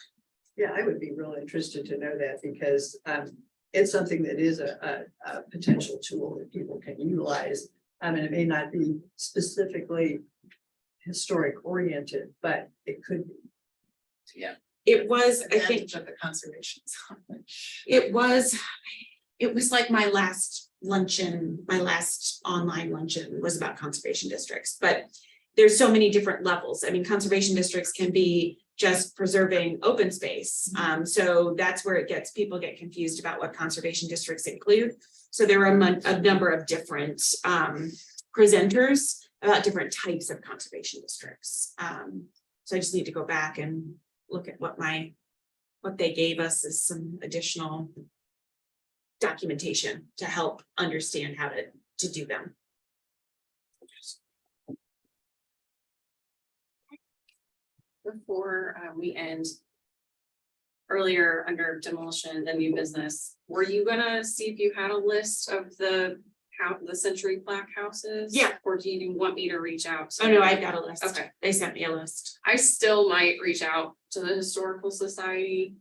Yeah, I would be really interested to know that because it's something that is a potential tool that people can utilize. I mean, it may not be specifically historic oriented, but it could be. It was, I think, Advantage of the conservation zone. it was like my last luncheon, my last online luncheon was about conservation districts, but there's so many different levels. I mean, conservation districts can be just preserving open space. So that's where people get confused about what conservation districts include. So there are a number of different presenters about different types of conservation districts. So I just need to go back and look at what they gave us as some additional documentation to help understand how to do them. Before we end. Earlier under demolition, the new business, were you gonna see if you had a list of the Century Plaque houses? Yeah. Or do you want me to reach out? to- Oh, no, I've got a list. Okay. They sent me a list. I still might reach out to the Historical Society.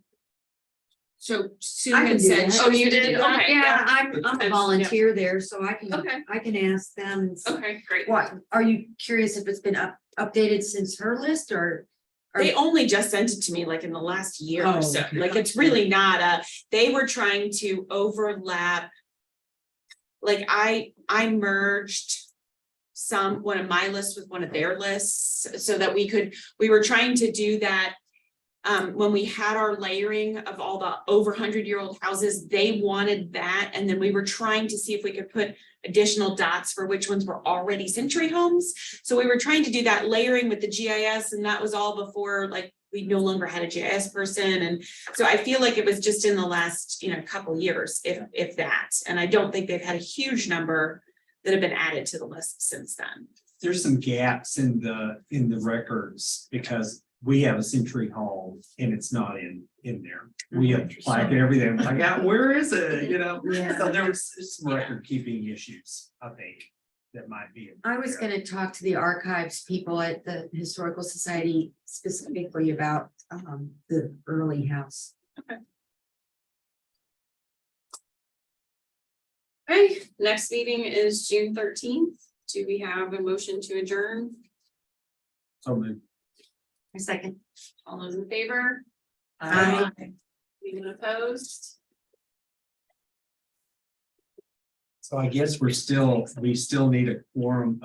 So Sue I can had do said. that. she Oh, was you gonna did? do that. Okay. Yeah, I'm a Yeah. volunteer there, so I Okay. can ask them. And see- Okay, great. What, are you curious if it's been updated since her list or? They only just sent it to me like in the last year Oh, or so. okay. Like, it's really not they were trying to overlap. Like I merged one of my lists with one of their lists so that we were trying to do that when we had our layering of all the over 100-year-old houses, they wanted that. And then we were trying to see if we could put additional dots for which ones were already century homes. So we were trying to do that layering with the GIS, and that was all before, like, we no longer had a GIS person. And so I feel like it was just in the last, couple years, if that. And I don't think they've had a huge number that have been added to the list since then. There's some gaps in the records because we have a century home and it's not in there. We have plaque and everything, like, yeah, where is it, Yeah. So there was some record keeping issues, I think, that might be. I was gonna talk to the archives people at the Historical Society specifically about the early house. Okay, next meeting is June 13th. Do we have a motion to adjourn? So moved. A second. All those in favor? Aye. Anyone opposed? So I guess we still need a quorum